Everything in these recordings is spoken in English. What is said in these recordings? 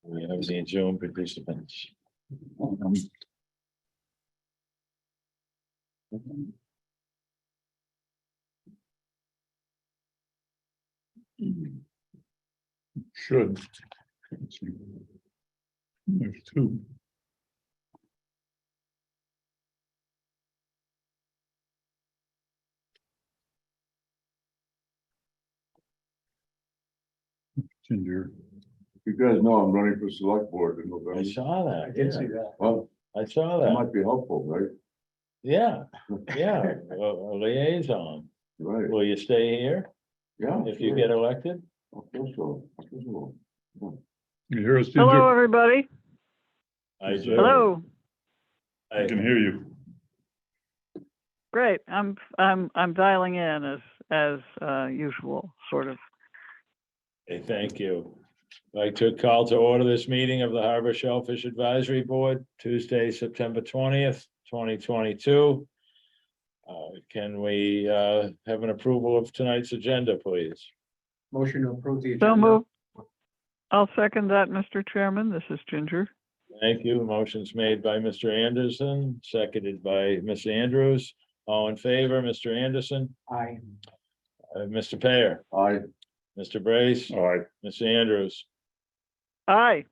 We have the Zoom participants. Should. There's two. Ginger. You guys know I'm running for select board in November. I saw that. I did yeah. see that. Well, I saw that that. might be helpful, right? Yeah, yeah, a liaison. Right, Will you stay here yeah. if you sure. get elected? I feel so. I feel so. You hear us, Hello, Ginger? everybody. I Yes, do. sir. Hello. I can hear you. Great. I'm dialing in as usual, sort of. Hey, thank you. I'd like to call to order this meeting of the Harbor Shellfish Advisory Board, Tuesday, September 20th, 2022. Can we have an approval of tonight's agenda, please? Motion to approve the agenda. So move. I'll second that, Mr. Chairman. This is Ginger. Thank you. Motion's made by Mr. Anderson, seconded by Ms. Andrews. All in favor, Mr. Anderson, Aye. Mr. Payer, I, Mr. Brace, All right, Ms. Andrews. Aye.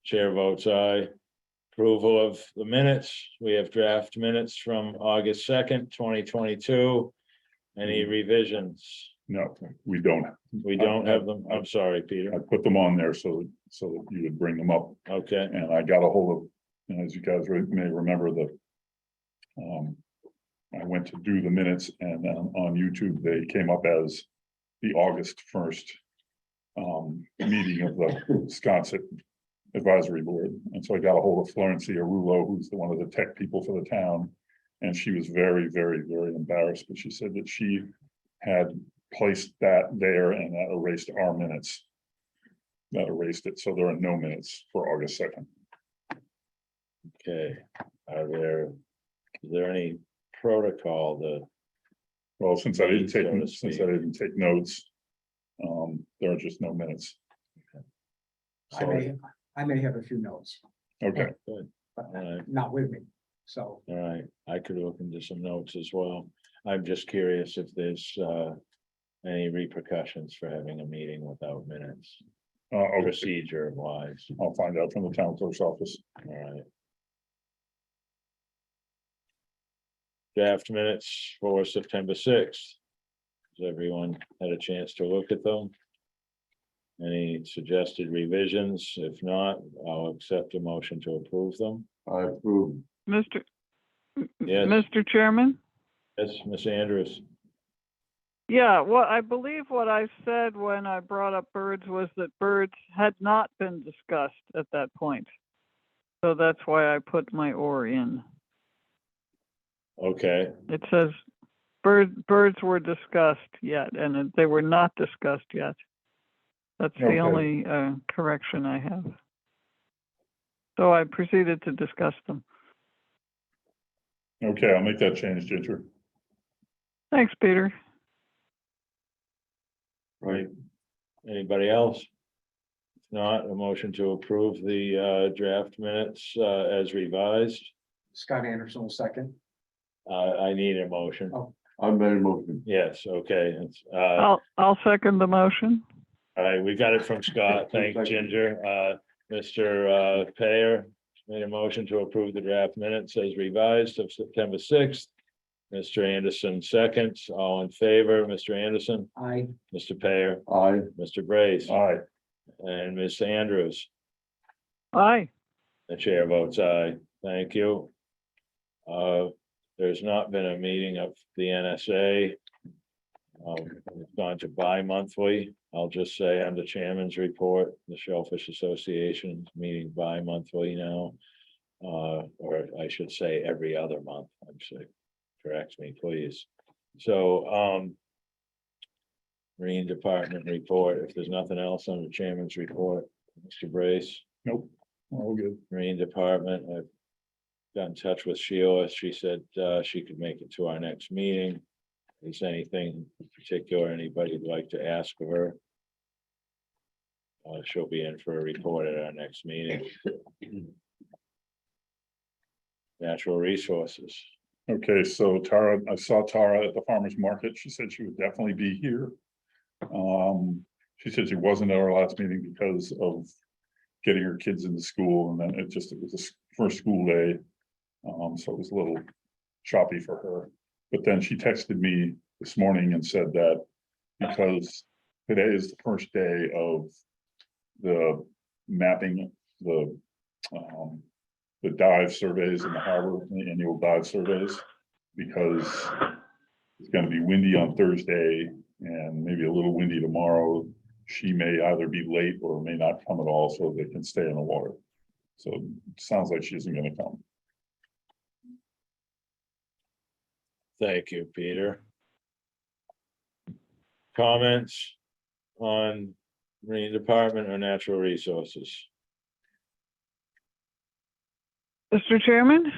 Chair votes aye. Approval of the minutes. We have draft minutes from August 2nd, 2022. Any revisions? no, we don't. We don't have them. I'm sorry, I Peter. put them on there so that you would bring them up, Okay, and I got a hold of, and as you guys may remember, I went to do the minutes, and on YouTube, they came up as the August 1st meeting of the Wisconsin Advisory Board. And so I got a hold of Florencia Rulo, who's one of the tech people for the town. And she was very, very, very embarrassed, but she said that she had placed that there and that erased our minutes. That erased it. So there are no minutes for August 2nd. okay. Is there any protocol that, Well, since I didn't So to take, since I speak. didn't take notes, there are just no minutes. I may have a few notes, Okay, good, but all right, not with me. So all right. I could look into some notes as well. I'm just curious if there's any repercussions for having a meeting without minutes, okay. procedure wise. I'll find out from the town clerk's office. All right. Draft minutes for September 6th. Has everyone had a chance to look at them? Any suggested revisions? If not, I'll accept a motion to approve them. I approve. Mr. Yes. Mr. Chairman? Yes, Ms. Andrews. Yeah, well, I believe what I said when I brought up birds was that birds had not been discussed at that point. So that's why I put my or in. Okay, It says birds were discussed yet, and they were not discussed yet. That's the Okay. only correction I have. So I proceeded to discuss them. Okay, I'll make that change, Ginger. Thanks, Peter. Right. anybody else? If not, a motion to approve the draft minutes as revised. Scott Anderson will second. I need a motion. Oh. I made a motion. Yes, okay. It's, all I'll second the motion. right, we got it from Scott. Thanks, Ginger. Mr. Payer made a motion to approve the draft minutes as revised of September 6th. Mr. Anderson seconds. All in favor, Mr. Anderson, Aye. Mr. Payer, I, Mr. Brace, Aye, and Ms. Andrews. Aye. The chair votes aye. Thank you. There's not been a meeting of the NSA. It's gone to bi-monthly. I'll just say on the chairman's report, the Shellfish Association is meeting bi-monthly now. Or I should say every other month. I'm sorry. Correct me, please. So, Marine Department report, if there's nothing else on the chairman's report, Mr. Brace. nope, all good. Marine Department, I've got in touch with Sheila. She said she could make it to our next meeting. Is anything in particular anybody'd like to ask of her? She'll be in for a report at our next meeting. Natural resources. Okay, so Tara, I saw Tara at the farmer's market. She said she would definitely be here. She said she wasn't at our last meeting because of getting her kids into school, and then it was the first school day. So it was a little choppy for her. But then she texted me this morning and said that because today is the first day of the mapping, the dive surveys in the harbor, the annual dive surveys, because it's gonna be windy on Thursday and maybe a little windy tomorrow. She may either be late or may not come at all, so they can stay in the water. So it sounds like she isn't gonna come. Thank you, Peter. Comments on Marine Department or Natural Resources? Mr. Chairman,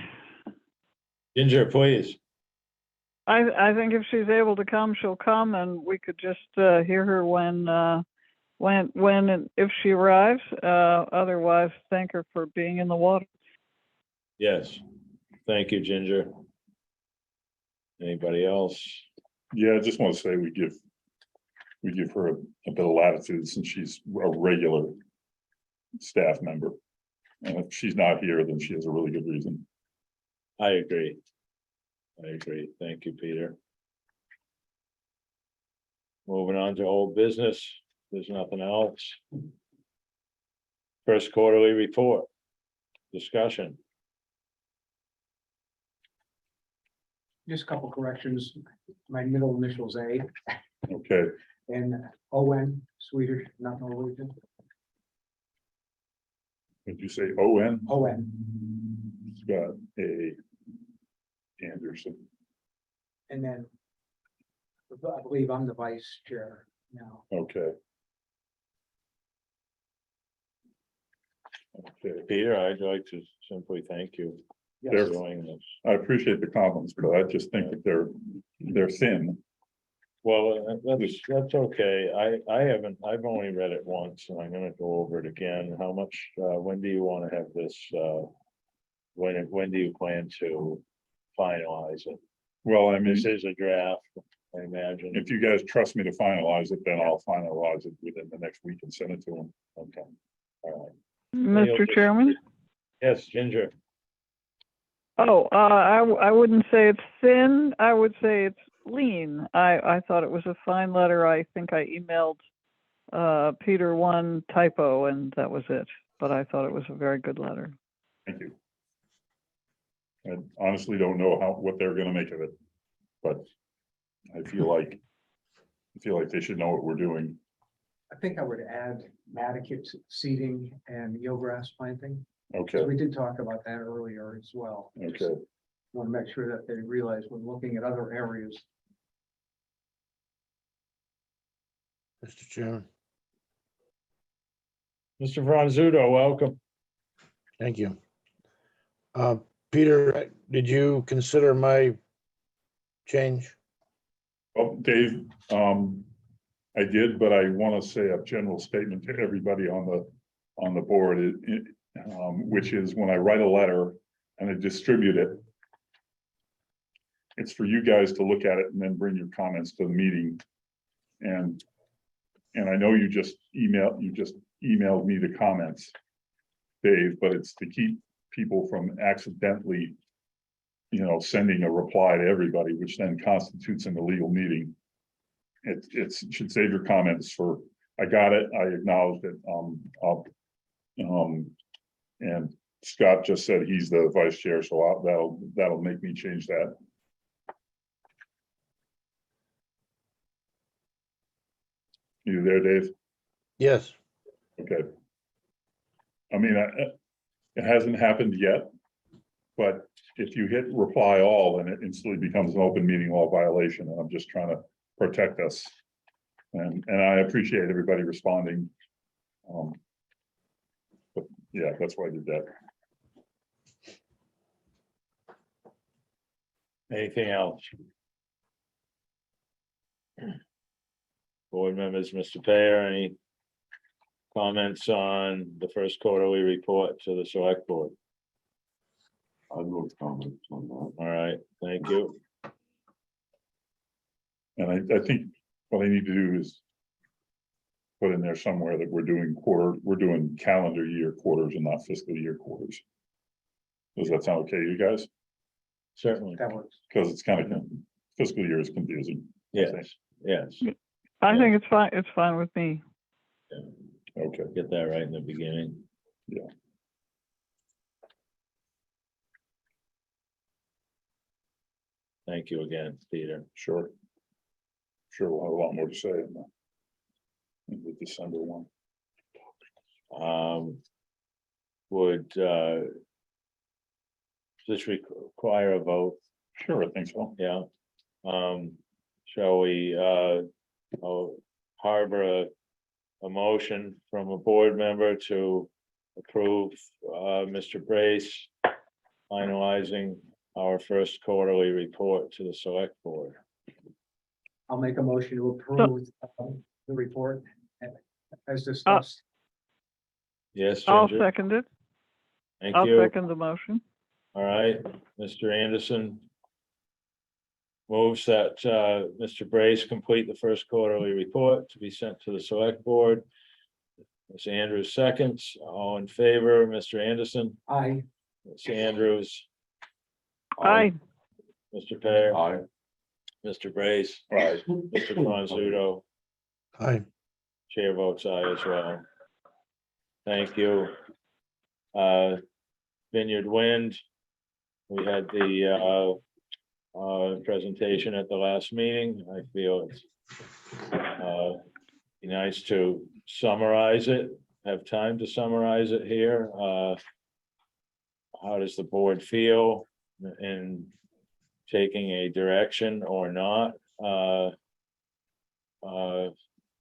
Ginger, please. I think if she's able to come, she'll come, and we could just hear her when and if she arrives. Otherwise, thank her for being in the water. Yes. Thank you, Ginger. Anybody else? Yeah, I just want to say we give her a bit of latitude since she's a regular staff member. And if she's not here, then she has a really good reason. I agree. Thank you, Peter. Moving on to old business. There's nothing else. First quarterly report. Discussion. Just a couple corrections. My middle initial's A Okay, and ON, Swedish, not Norwegian. did you say ON? ON. It's got a Anderson. And then I believe I'm the vice chair now. Okay. Okay, Peter, I'd like to simply thank you for Yes. doing this. I appreciate the comments, but I just think that they're thin. Well, that's okay. I've only read it once, and I'm gonna go over it again. How much, when do you want to have this, when do you plan to finalize it? Well, I mean, This is a draft, I imagine. if you guys trust me to finalize it, then I'll finalize it within the next week and send it to them. Okay, all right. Mr. Chairman? Yes, Ginger. Oh, I wouldn't say it's thin. I would say it's lean. I thought it was a fine letter. I think I emailed Peter one typo, and that was it. But I thought it was a very good letter. Thank you. I honestly don't know what they're gonna make of it, but I feel like they should know what we're doing. I think I would add Mattakit seeding and eelgrass planting. Okay, So we did talk about that earlier as well. okay. Want to make sure that they realize when looking at other areas. Mr. Chairman, Mr. Franzuto, welcome. thank you. Peter, did you consider my change? Well, Dave, I did, but I want to say a general statement to everybody on the board, which is when I write a letter and I distribute it, it's for you guys to look at it and then bring your comments to the meeting. And I know you just emailed me the comments, Dave, but it's to keep people from accidentally, sending a reply to everybody, which then constitutes an illegal meeting. It should save your comments for, I got it, I acknowledged it, and Scott just said he's the vice chair, so that'll make me change that. You there, Dave? Yes, Okay. I mean, it hasn't happened yet, but if you hit reply all, then it instantly becomes an open meeting law violation, and I'm just trying to protect us. And I appreciate everybody responding. But yeah, that's why I did that. Anything else? Board members, Mr. Payer, any comments on the first quarterly report to the select board? I have no comments on that. All right, thank you. And I think what I need to do is put in there somewhere that we're doing calendar year quarters and not fiscal year quarters. Does that sound okay, you guys? Certainly, That works. Because it's kind of, fiscal year is confusing. yes, yes, I think it's fine with me. Okay, get that right in the beginning. Yeah. Thank you again, Peter. sure. Sure, we'll have a lot more to say in the December one. Would this require a vote? Sure, I think so. Yeah. Shall we harbor a motion from a board member to approve Mr. Brace finalizing our first quarterly report to the select board? I'll make a motion to approve the report as discussed. Yes, I'll Ginger? second it. Thank I'll you. second the motion. All right, Mr. Anderson moves that Mr. Brace complete the first quarterly report to be sent to the select board. Ms. Andrews seconds, all in favor, Mr. Anderson, Aye. Ms. Andrews, Aye. Mr. Pear, Aye. Mr. Brace, Right, Mr. Consudo, Aye. chair votes aye as well. Thank you. Vineyard Wind, we had the presentation at the last meeting. I feel it's be nice to summarize it, have time to summarize it here. How does the board feel in taking a direction or not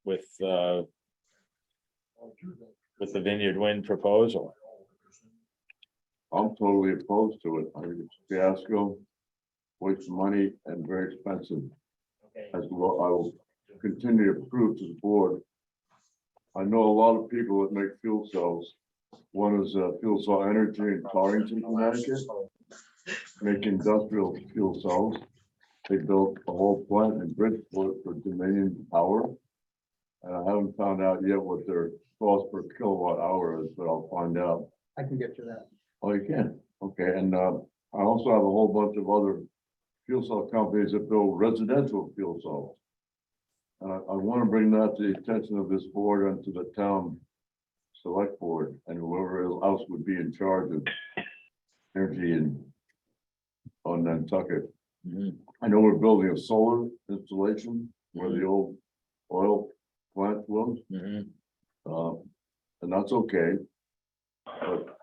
with the Vineyard Wind proposal? I'm totally opposed to it. I think it's a fiasco, waste of money and very expensive. As well, I will continue to prove to the board. I know a lot of people that make fuel cells. One is Fuel Cell Energy in Torrington, Connecticut, make industrial fuel cells. They built a whole plant in Bridgeport for Dominion Power. And I haven't found out yet what their cost per kilowatt hour is, but I'll find out. I can get to that. Oh, you can, okay, and I also have a whole bunch of other fuel cell companies that build residential fuel cells. And I want to bring that to the attention of this board and to the town select board and whoever else would be in charge of energy on Nantucket. Mhm. I know we're building a solar installation where the old oil plant was. Mhm. And that's okay. But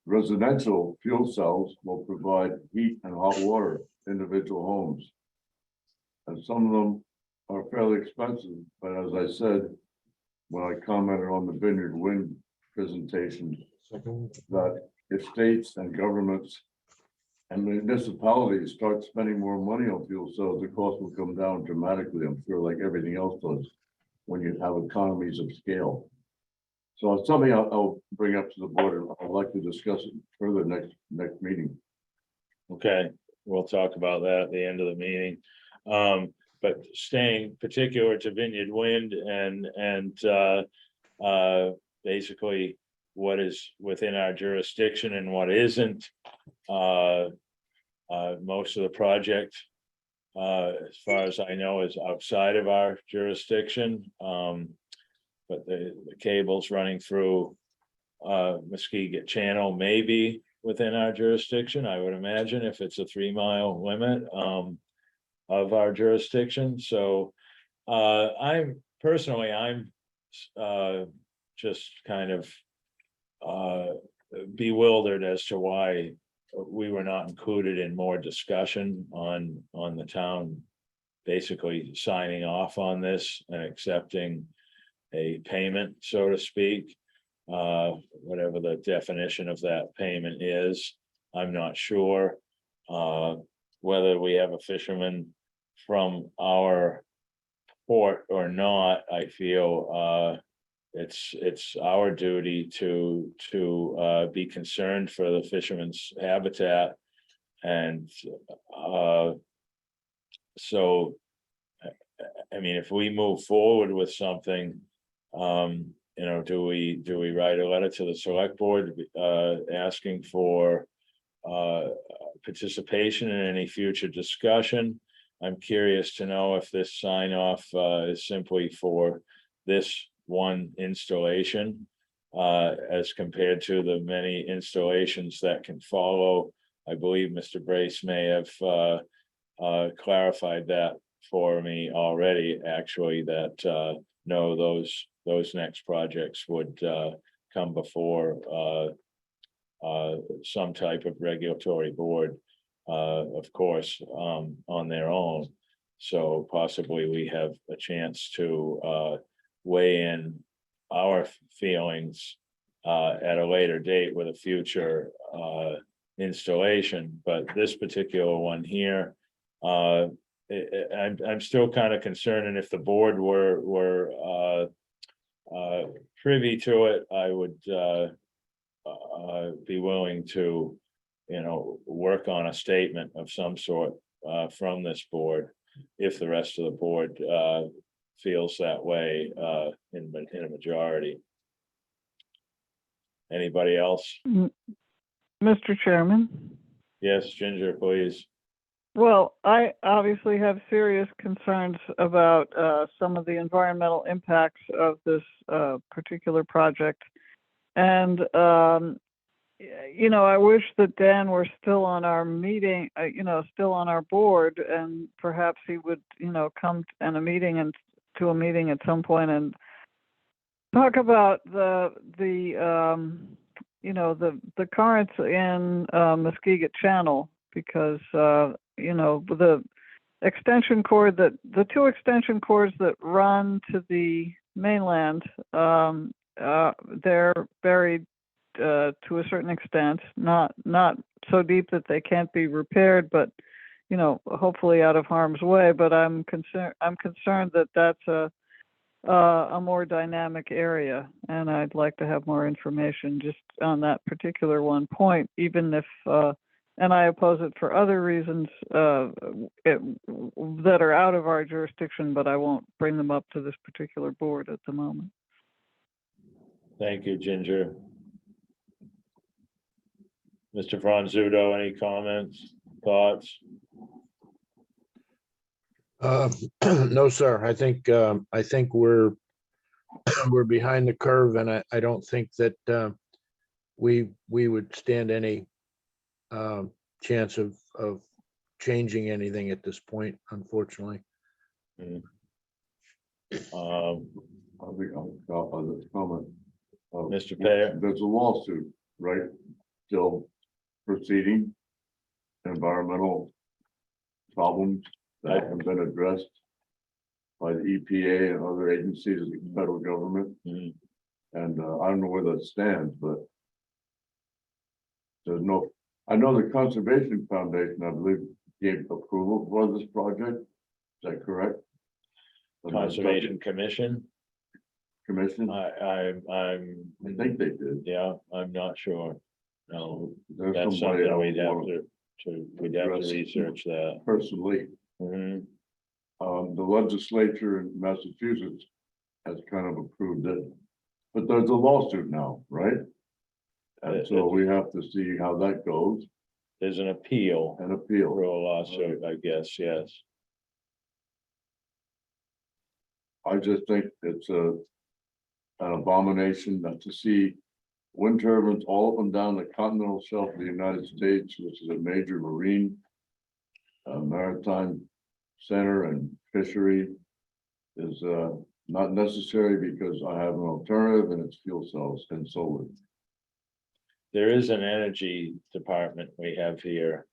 residential fuel cells will provide heat and hot water to individual homes. And some of them are fairly expensive, but as I said, when I commented on the Vineyard Wind presentation, that if states and governments and municipalities start spending more money on fuel cells, the cost will come down dramatically, I'm sure, like everything else does, when you have economies of scale. So it's something I'll bring up to the board, and I'd like to discuss it further next meeting. Okay, we'll talk about that at the end of the meeting. But staying particular to Vineyard Wind and basically what is within our jurisdiction and what isn't. Most of the project, as far as I know, is outside of our jurisdiction. But the cables running through Muskegon Channel may be within our jurisdiction, I would imagine, if it's a 3-mile limit of our jurisdiction. So I'm just kind of bewildered as to why we were not included in more discussion on the town basically signing off on this and accepting a payment, so to speak. Whatever the definition of that payment is, I'm not sure. Whether we have a fisherman from our port or not, I feel it's our duty to be concerned for the fishermen's habitat. And so, I mean, if we move forward with something, do we write a letter to the select board asking for participation in any future discussion? I'm curious to know if this sign off is simply for this one installation as compared to the many installations that can follow. I believe Mr. Brace may have clarified that for me already, actually, that no, those next projects would come before some type of regulatory board, of course, on their own. So possibly we have a chance to weigh in our feelings at a later date with a future installation. But this particular one here, I'm still kind of concerned, and if the board were privy to it, I would be willing to, work on a statement of some sort from this board, if the rest of the board feels that way in a majority. Anybody else? Mr. Chairman? Yes, Ginger, please. Well, I obviously have serious concerns about some of the environmental impacts of this particular project. And, I wish that Dan were still on our meeting, still on our board, and perhaps he would, come to a meeting at some point and talk about the currents in Muskeget Channel, because the extension cord the two extension cords that run to the mainland, they're buried to a certain extent, not so deep that they can't be repaired, but hopefully out of harm's way. But I'm concerned that that's a more dynamic area, and I'd like to have more information just on that particular one point, even if and I oppose it for other reasons that are out of our jurisdiction, but I won't bring them up to this particular board at the moment. Thank you, Ginger. Mr. Franzuto, any comments, thoughts? No, sir. I think we're behind the curve, and I don't think that we would stand any chance of changing anything at this point, unfortunately. I think I'll comment. Mr. Payer? There's a lawsuit, right? Still proceeding. Environmental problems that have been addressed by the EPA and other agencies of the federal government. Mhm. And I don't know where that stands, but I know the Conservation Foundation, I believe, gave approval for this project. Is that correct? Conservation Commission? Commission? I think they did. yeah, I'm not sure. No, There's that's somebody something I we'd have wanna we'd have to address. research that. personally. Mhm. The legislature in Massachusetts has kind of approved it, but there's a lawsuit now, right? And so we have to see how that goes There's an appeal and appeal. for a lawsuit, I guess, yes. I just think it's an abomination not to see wind turbines all up and down the continental shelf of the United States, which is a major marine maritime center and fishery, is not necessary because I have an alternative, and it's fuel cells and solar. There is an energy department we have here.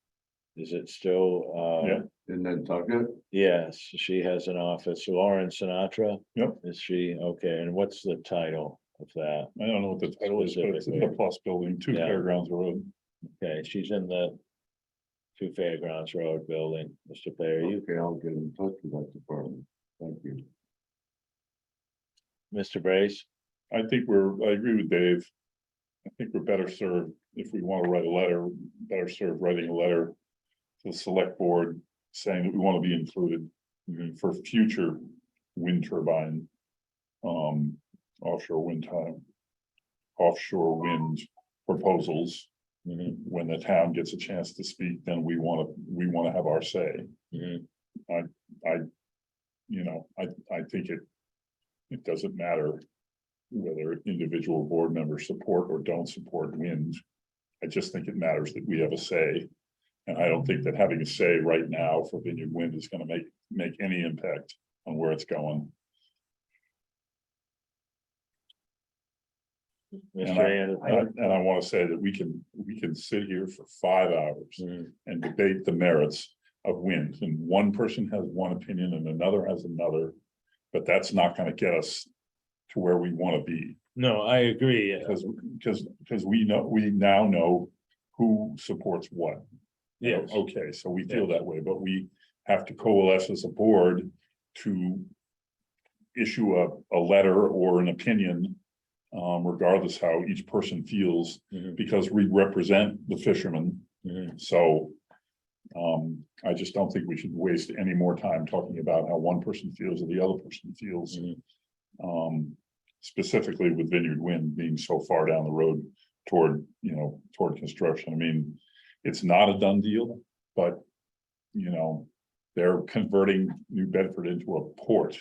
Is it still? Yeah. In Nantucket, Yes, she has an office. Lauren Sinatra? Yep. Is she? Okay, and what's the title of that? I don't know what the title is, but it's in the Plus Building, 2 Yeah. Fairgrounds Road. Okay, she's in the 2 Fairgrounds Road building. Mr. Perry, okay, I'll get in touch with that department. Thank you. Mr. Brace? I agree with Dave. I think we're better served if we want to write a letter, better served writing a letter to the select board saying that we want to be included for future wind turbine, offshore wind proposals. When the town gets a chance to speak, then we want to have our say. I think it doesn't matter whether individual board members support or don't support wind. I just think it matters that we have a say. And I don't think that having a say right now for Vineyard Wind is going to make any impact on where it's going. And I want to say that we can sit here for 5 hours and debate the merits of wind, and one person has one opinion and another has another, but that's not going to get us to where we want to be. No, I agree. Because we now know who supports what. Yes. Okay, so we feel that way, but we have to coalesce as a board to issue a letter or an opinion, regardless how each person feels, because we represent the fishermen. So I just don't think we should waste any more time talking about how one person feels or the other person feels. Specifically with Vineyard Wind being so far down the road toward construction. I mean, it's not a done deal, but they're converting New Bedford into a port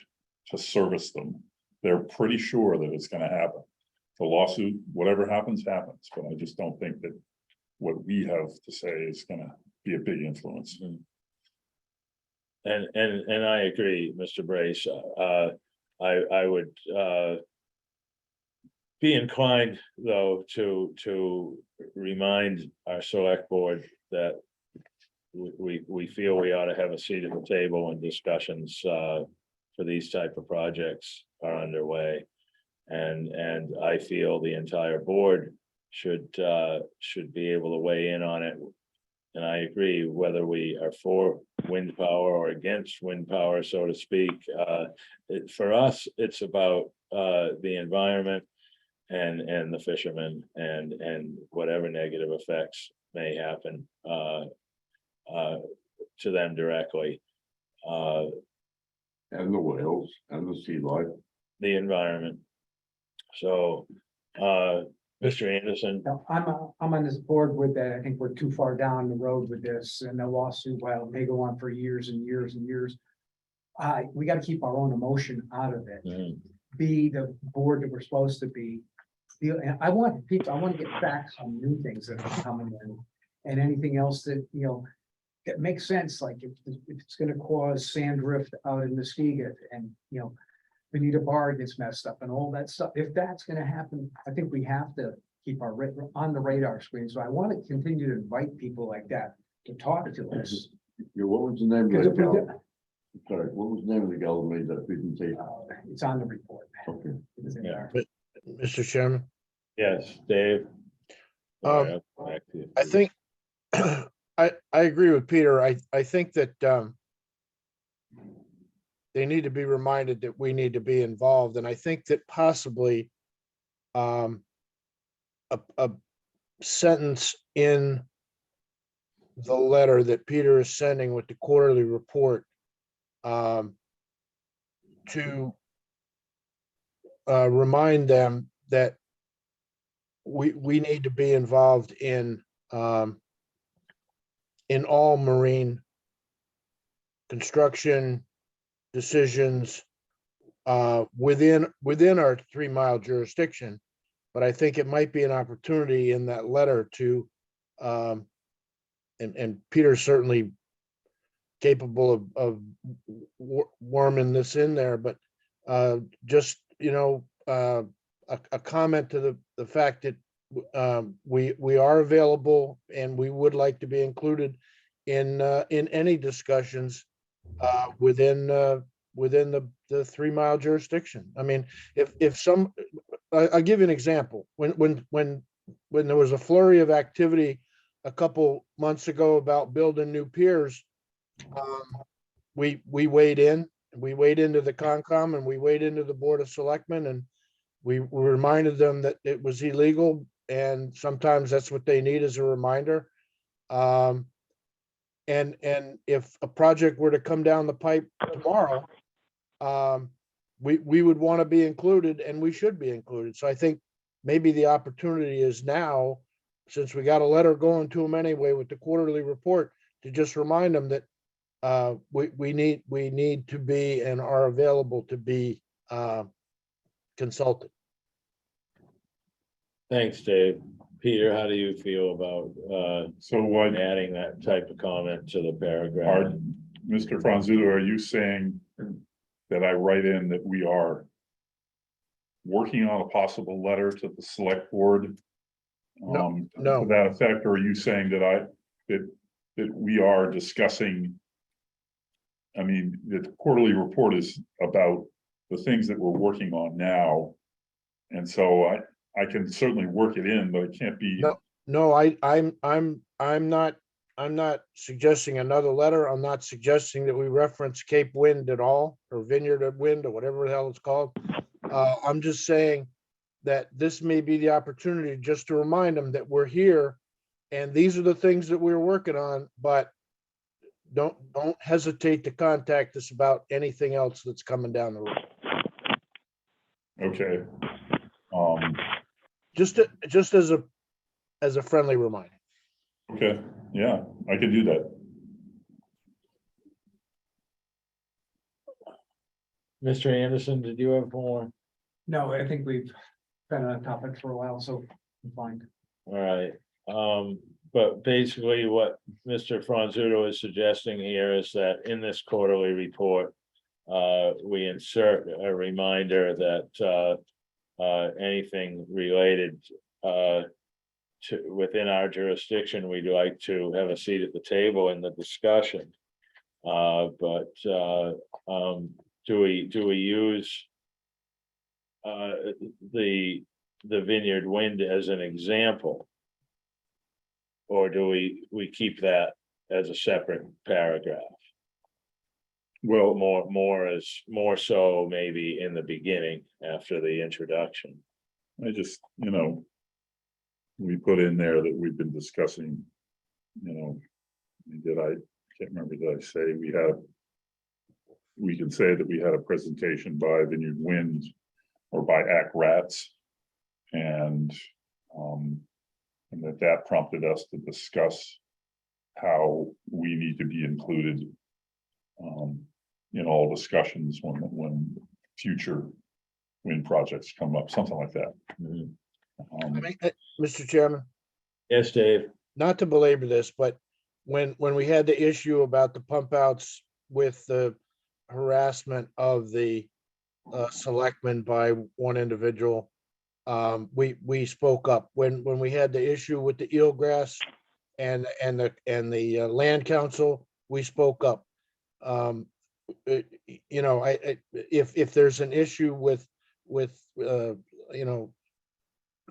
to service them. They're pretty sure that it's going to happen. The lawsuit, whatever happens, happens, but I just don't think that what we have to say is going to be a big influence. And I agree, Mr. Brace. I would be inclined, though, to remind our select board that we feel we ought to have a seat at the table when discussions for these type of projects are underway. And I feel the entire board should be able to weigh in on it. And I agree, whether we are for wind power or against wind power, so to speak, for us, it's about the environment and the fishermen and whatever negative effects may happen to them directly. And the whales and the sea life. The environment. So, Mr. Anderson. No, I'm on this board with that. I think we're too far down the road with this, and the lawsuit, while it may go on for years and years and years. We got to keep our own emotion out of it. Be the board that we're supposed to be. And I want to get facts on new things that are coming in, and anything else that that makes sense. Like if it's going to cause sand drift out in Muskegon, and Bonita Bar gets messed up and all that stuff. If that's going to happen, I think we have to keep our on the radar screen. So I want to continue to invite people like that to talk to us. Yeah, what was the name of the gal? Sorry, what was the name of the gal who made that presentation? It's on the report. Okay. It's in Yeah. there. Mr. Chairman, Yes, Dave. Um, Back to you. I think I agree with Peter. I think that they need to be reminded that we need to be involved, and I think that possibly a sentence in the letter that Peter is sending with the quarterly report to remind them that we need to be involved in all marine construction decisions within our 3 mile jurisdiction. But I think it might be an opportunity in that letter to and Peter's certainly capable of worming this in there, but just a comment to the fact that we are available and we would like to be included in any discussions within the 3 mile jurisdiction. I mean, if I'll give you an example. When there was a flurry of activity a couple months ago about building new piers, we weighed in. We weighed into the Concom and we weighed into the Board of Selectmen, we reminded them that it was illegal, and sometimes that's what they need as a reminder. And if a project were to come down the pipe tomorrow, we would want to be included, and we should be included. So I think maybe the opportunity is now, since we got a letter going to them anyway with the quarterly report, to just remind them that we need to be and are available to be consulted. Thanks, Dave. Peter, how do you feel about So what, adding that type of comment to the paragraph? are, Mr. Franzuto, are you saying that I write in that we are working on a possible letter to the select board? No. To that effect, or are you saying that that we are discussing? I mean, the quarterly report is about the things that we're working on now. And so I can certainly work it in, but it can't be. No, I'm not suggesting another letter. I'm not suggesting that we reference Cape Wind at all, or Vineyard of Wind, or whatever the hell it's called. I'm just saying that this may be the opportunity just to remind them that we're here and these are the things that we're working on, but don't hesitate to contact us about anything else that's coming down the road. Okay. Just as a friendly reminder. Okay, yeah, I can do that. Mr. Anderson, did you have more? No, I think we've been on a topic for a while, so I'm fine. All right, but basically what Mr. Franzuto is suggesting here is that in this quarterly report, we insert a reminder that anything related to within our jurisdiction, we'd like to have a seat at the table in the discussion. Do we use the Vineyard Wind as an example? Or do we keep that as a separate paragraph? Well, More so maybe in the beginning after the introduction. I just, we put in there that we've been discussing, can't remember, did I say we can say that we had a presentation by Vineyard Wind or by ACRATS, and that prompted us to discuss how we need to be included in all discussions when future wind projects come up, something like that. Mhm. Mr. Chairman, Yes, Dave. not to belabor this, but when we had the issue about the pump outs with the harassment of the selectmen by one individual, we spoke up. When we had the issue with the eelgrass and the land council, we spoke up. If there's an issue with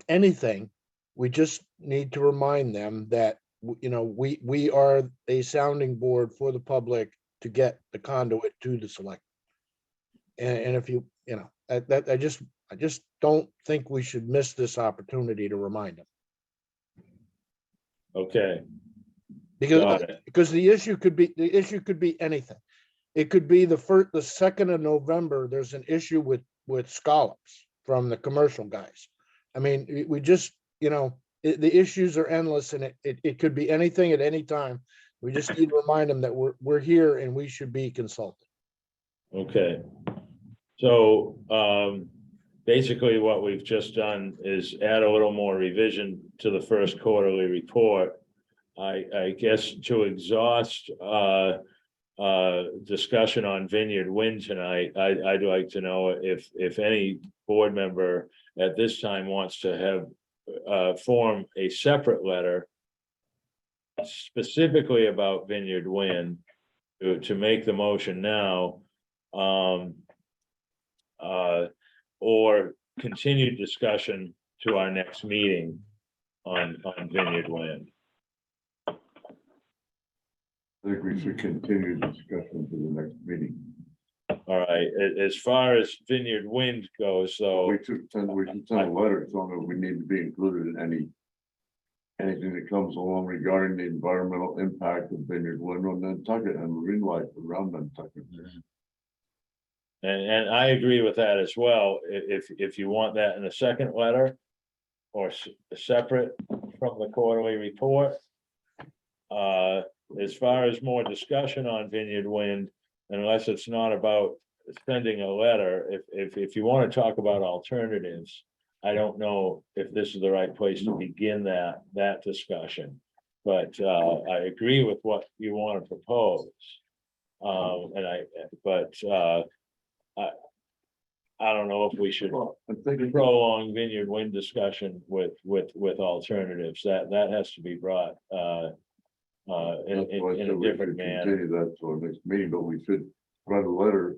anything, we just need to remind them that we are a sounding board for the public to get the conduit to the select. And if I just don't think we should miss this opportunity to remind them. Okay. Because Got it. the issue could be anything. It could be the 2nd of November, there's an issue with scallops from the commercial guys. I mean, we just, the issues are endless, and it could be anything at any time. We just need to remind them that we're here and we should be consulted. Okay. So basically what we've just done is add a little more revision to the first quarterly report. I guess to exhaust discussion on Vineyard Wind tonight, I'd like to know if any board member at this time wants to have form a separate letter specifically about Vineyard Wind to make the motion now, or continued discussion to our next meeting on Vineyard Wind. I think we should continue the discussion to the next meeting. All right, as far as Vineyard Wind goes, though, We should send a letter telling them we need to be included in anything that comes along regarding the environmental impact of Vineyard Wind on Nantucket and marine life around Nantucket. and I agree with that as well, if you want that in a second letter. Or separate from the quarterly report. As far as more discussion on Vineyard Wind, unless it's not about sending a letter, if you want to talk about alternatives. I don't know if this is the right place to begin that discussion, but I agree with what you want to propose. I don't know if we should Well, I'm thinking, prolong Vineyard Wind discussion with alternatives. That has to be brought in that's why I a said we different should manner. continue that to our next meeting, but we should write a letter.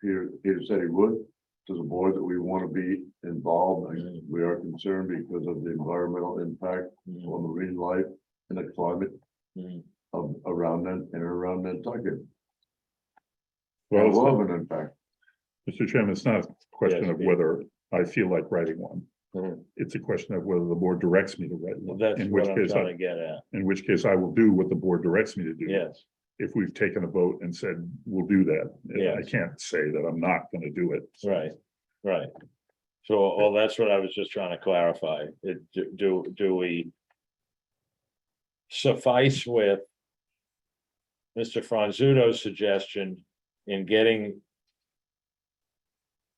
Peter said he would to the board that we want to be involved. And we are concerned because of the environmental impact on marine life and the climate of around Nantucket. Well, Will have an impact. Mr. Chairman, it's not a question Yes, of Pete. whether I feel like writing one. Mhm. It's a question of whether the board directs me to write one. That's In what which I'm case, trying to get at. in which case I will do what the board directs me to do. Yes, If we've taken a vote and said, we'll do that. I Yes. can't say that I'm not gonna do it. right. So, well, that's what I was just trying to clarify. Do we suffice with Mr. Franzuto's suggestion in getting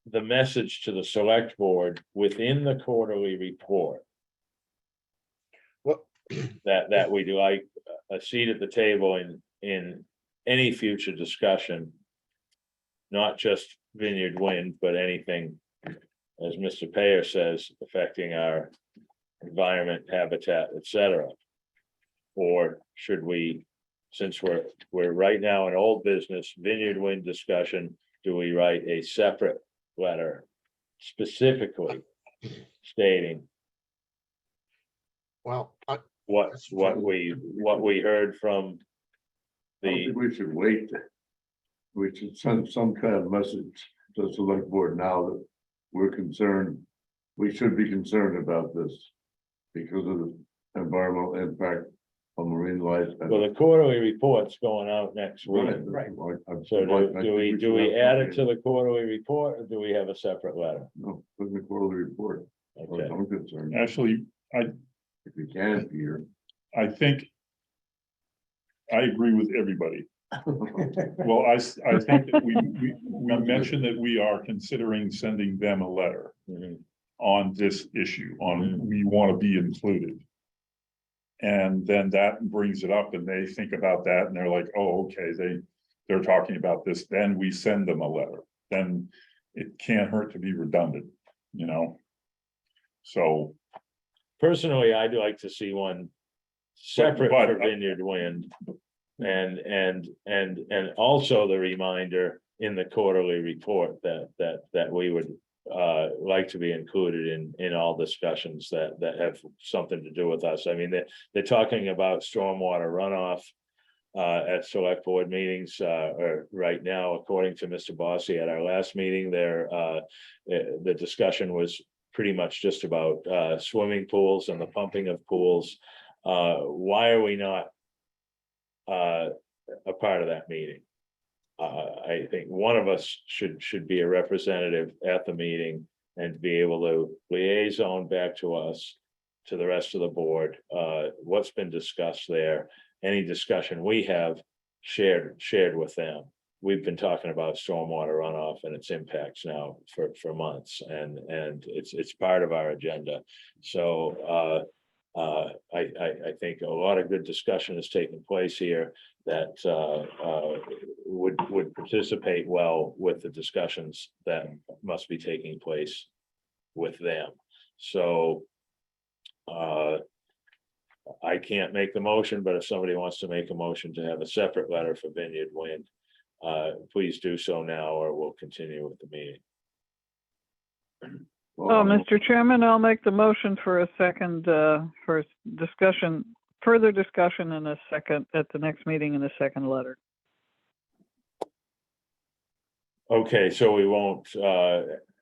the message to the select board within the quarterly report? Well- That we do like a seat at the table in any future discussion. Not just Vineyard Wind, but anything, as Mr. Payer says, affecting our environment, habitat, etc. Or should we, since we're right now in old business, Vineyard Wind discussion, do we write a separate letter specifically stating Well, what we heard from I don't the, think we should wait. We should send some kind of message to the select board now that we're concerned. We should be concerned about this because of the environmental impact on marine life. and- well, the quarterly report's going out next week. Right. So do we add it to the quarterly report, or do we have a separate letter? No, put in the quarterly report, as far as Okay, I'm concerned, Actually, if you can, Peter. I think I agree with everybody. Well, I think that we mentioned that we are considering sending them a letter Mhm. on this issue, we want to be included. And then that brings it up and they think about that and they're like, oh, okay, they're talking about this, then we send them a letter. Then it can't hurt to be redundant, you know? So, Personally, I'd like to see one separate But- for Vineyard Wind. And also the reminder in the quarterly report that we would like to be included in all discussions that have something to do with us. I mean, they're talking about stormwater runoff at select board meetings or right now, according to Mr. Bossy at our last meeting there, the discussion was pretty much just about swimming pools and the pumping of pools. Why are we not a part of that meeting? I think one of us should be a representative at the meeting and be able to liaison back to us, to the rest of the board, what's been discussed there, any discussion we have shared with them. We've been talking about stormwater runoff and its impacts now for months, and it's part of our agenda. So I think a lot of good discussion is taking place here that would participate well with the discussions that must be taking place with them. So I can't make the motion, but if somebody wants to make a motion to have a separate letter for Vineyard Wind, please do so now, or we'll continue with the meeting. Oh, Mr. Chairman, I'll make the motion for a second, for discussion, further discussion in a second, at the next meeting in a second letter. Okay, so we won't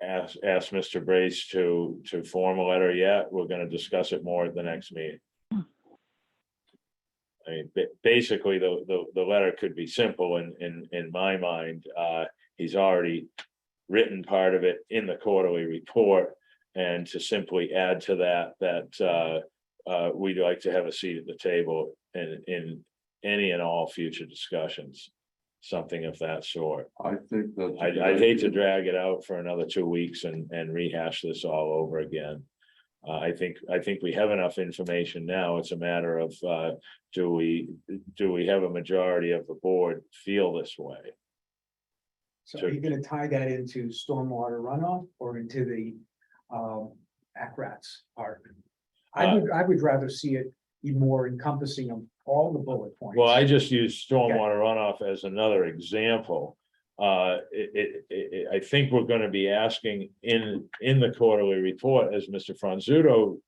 ask Mr. Brace to form a letter yet. We're gonna discuss it more at the next meeting. I mean, basically, the letter could be simple in my mind. He's already written part of it in the quarterly report. And to simply add to that we'd like to have a seat at the table in any and all future discussions. Something of that sort. I think that's. a good I'd hate to idea. drag it out for another 2 weeks and rehash this all over again. I think we have enough information now. It's a matter of, do we have a majority of the board feel this way? So are you gonna tie that into stormwater runoff or into the ACRATS part? I would rather see it be more encompassing of all the bullet points. Well, I just use stormwater runoff as another example. I think we're gonna be asking in the quarterly report, as Mr. Franzuto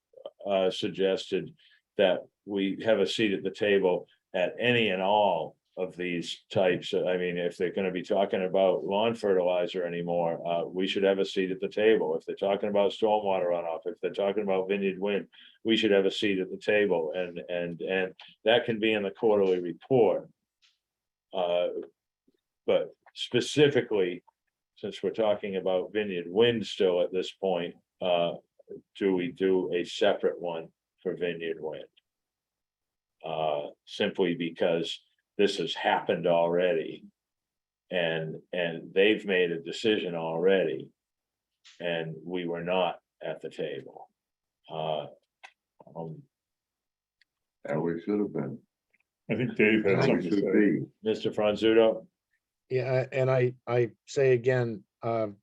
suggested, that we have a seat at the table at any and all of these types. I mean, if they're gonna be talking about lawn fertilizer anymore, we should have a seat at the table. If they're talking about stormwater runoff, if they're talking about vineyard wind, we should have a seat at the table, and that can be in the quarterly report. But specifically, since we're talking about vineyard wind still at this point, do we do a separate one for vineyard wind? Simply because this has happened already. And they've made a decision already. And we were not at the table. And we should have been. I think Dave had And something we to should say. be. Mr. Franzuto, Yeah, and I say again, the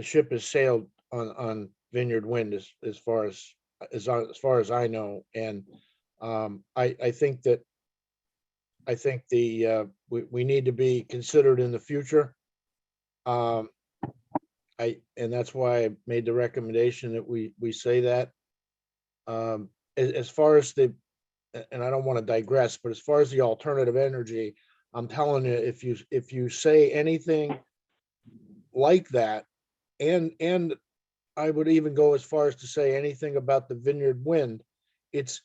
ship has sailed on Vineyard Wind as far as I know, and I think that we need to be considered in the future. And that's why I made the recommendation that we say that. As far as and I don't want to digress, but as far as the alternative energy, I'm telling you, if you say anything like that, and I would even go as far as to say anything about the Vineyard Wind, it's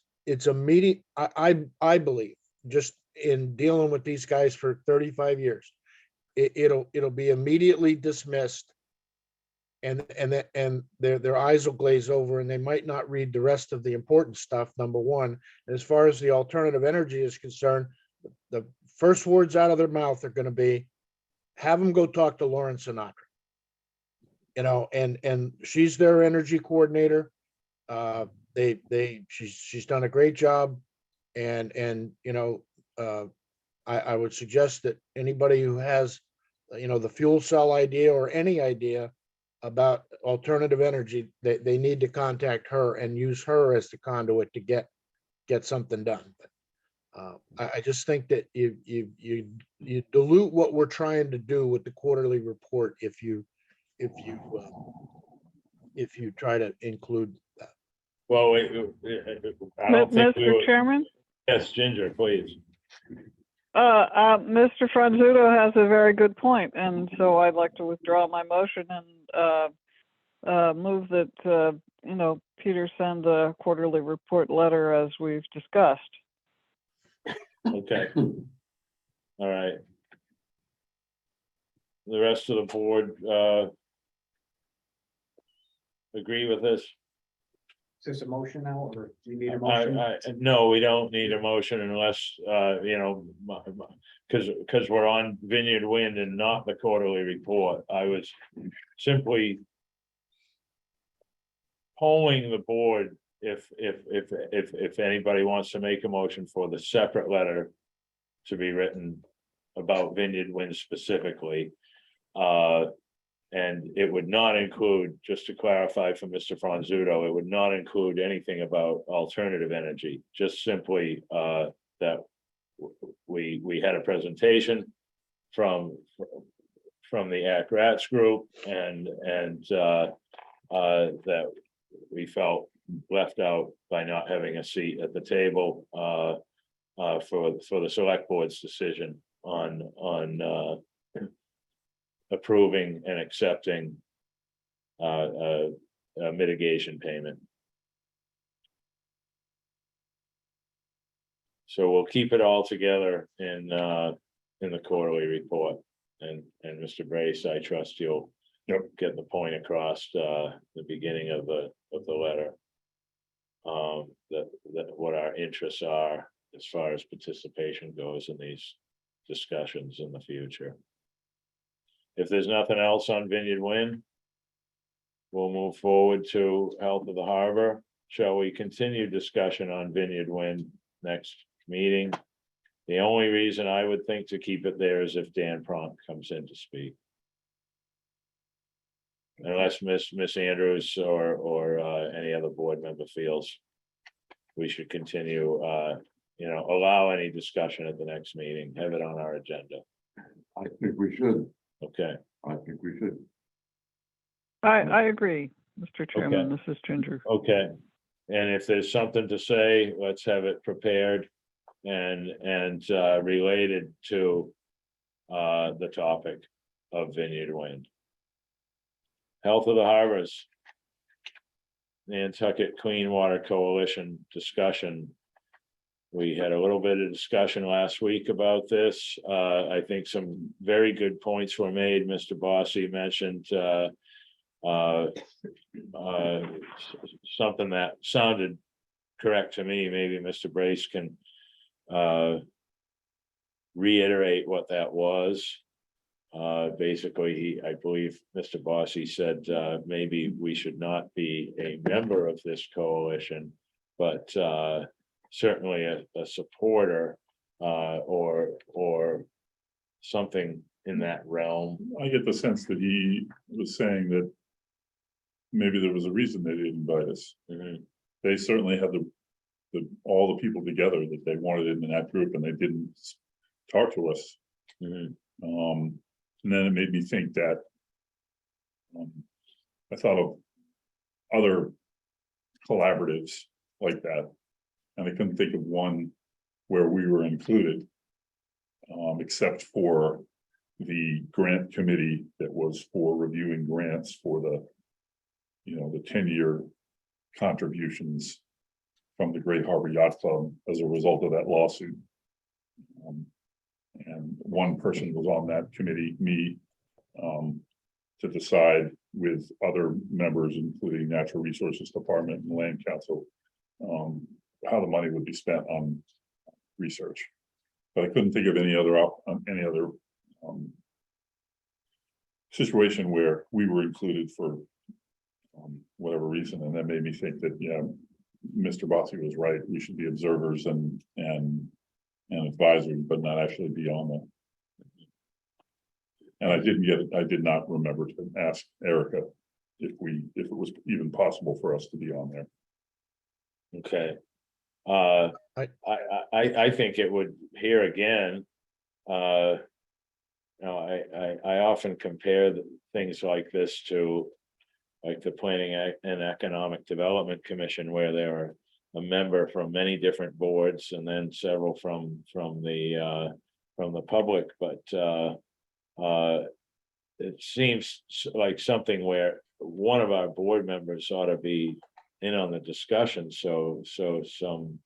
immediate. I believe, just in dealing with these guys for 35 years, it'll be immediately dismissed, and their eyes will glaze over, and they might not read the rest of the important stuff. Number one, and as far as the alternative energy is concerned, the first words out of their mouth are going to be, have them go talk to Lauren Sinatra. And she's their energy coordinator. She's done a great job, and I would suggest that anybody who has, the fuel cell idea or any idea about alternative energy, they need to contact her and use her as the conduit to get something done. I just think that you dilute what we're trying to do with the quarterly report if you try to include that. well, I don't think we Mr. were. Chairman? Yes, Ginger, please. Mr. Franzuto has a very good point, and so I'd like to withdraw my motion and move that, Peter send a quarterly report letter as we've discussed. Okay. All right. The rest of the board agree with this? Is this a motion now, or do you need a motion? No, we don't need a motion unless, because we're on Vineyard Wind and not the quarterly report. I was simply polling the board if anybody wants to make a motion for the separate letter to be written about Vineyard Wind specifically. And it would not include, just to clarify for Mr. Franzuto, it would not include anything about alternative energy, just simply that we had a presentation from the ACRATS group and that we felt left out by not having a seat at the table for the select board's decision on approving and accepting a mitigation payment. So we'll keep it all together in the quarterly report. And Mr. Brace, I trust you'll get the point across the beginning of the letter. That what our interests are as far as participation goes in these discussions in the future. If there's nothing else on Vineyard Wind, we'll move forward to Health of the Harbor. Shall we continue discussion on Vineyard Wind next meeting? The only reason I would think to keep it there is if Dan Prompt comes in to speak. Unless Miss Andrews or any other board member feels we should continue, allow any discussion at the next meeting, have it on our agenda. I think we should. Okay, I think we should. I agree, Mr. Chairman, this is Ginger. okay. And if there's something to say, let's have it prepared and related to the topic of Vineyard Wind. Health of the Harbors. Nantucket Clean Water Coalition discussion. We had a little bit of discussion last week about this. I think some very good points were made. Mr. Bossy mentioned something that sounded correct to me. Maybe Mr. Brace can reiterate what that was. Basically, I believe Mr. Bossy said maybe we should not be a member of this coalition, but certainly a supporter or something in that realm. I get the sense that he was saying that maybe there was a reason they didn't invite us. Mhm. They certainly had all the people together that they wanted in that group, and they didn't talk to us. Mhm. And then it made me think that I thought of other collaboratives like that, and I couldn't think of one where we were included, except for the grant committee that was for reviewing grants for the 10-year contributions from the Great Harbor Yacht Club as a result of that lawsuit. And one person was on that committee, me, to decide with other members, including Natural Resources Department and Land Council, how the money would be spent on research. But I couldn't think of any other situation where we were included for whatever reason, and that made me think that Mr. Bossy was right. We should be observers and advisors, but not actually be on them. And I did not remember to ask Erica if it was even possible for us to be on there. Okay. I think it would here again. I often compare things like this to like the Planning and Economic Development Commission, where there are a member from many different boards and then several from the public, but it seems like something where one of our board members ought to be in on the discussion, so some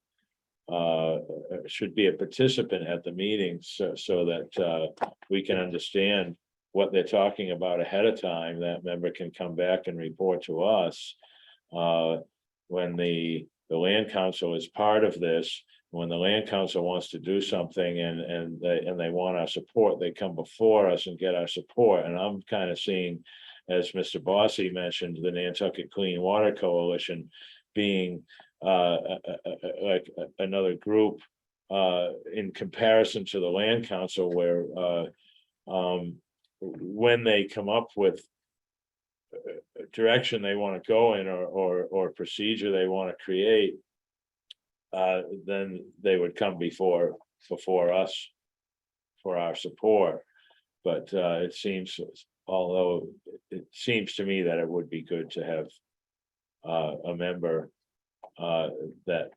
should be a participant at the meeting, so that we can understand what they're talking about ahead of time. That member can come back and report to us when the Land Council is part of this. When the Land Council wants to do something and they want our support, they come before us and get our support. And I'm kind of seeing, as Mr. Bossy mentioned, the Nantucket Clean Water Coalition being like another group in comparison to the Land Council, where when they come up with a direction they want to go in or procedure they want to create, then they would come before us for our support. But it seems, although it seems to me that it would be good to have a member that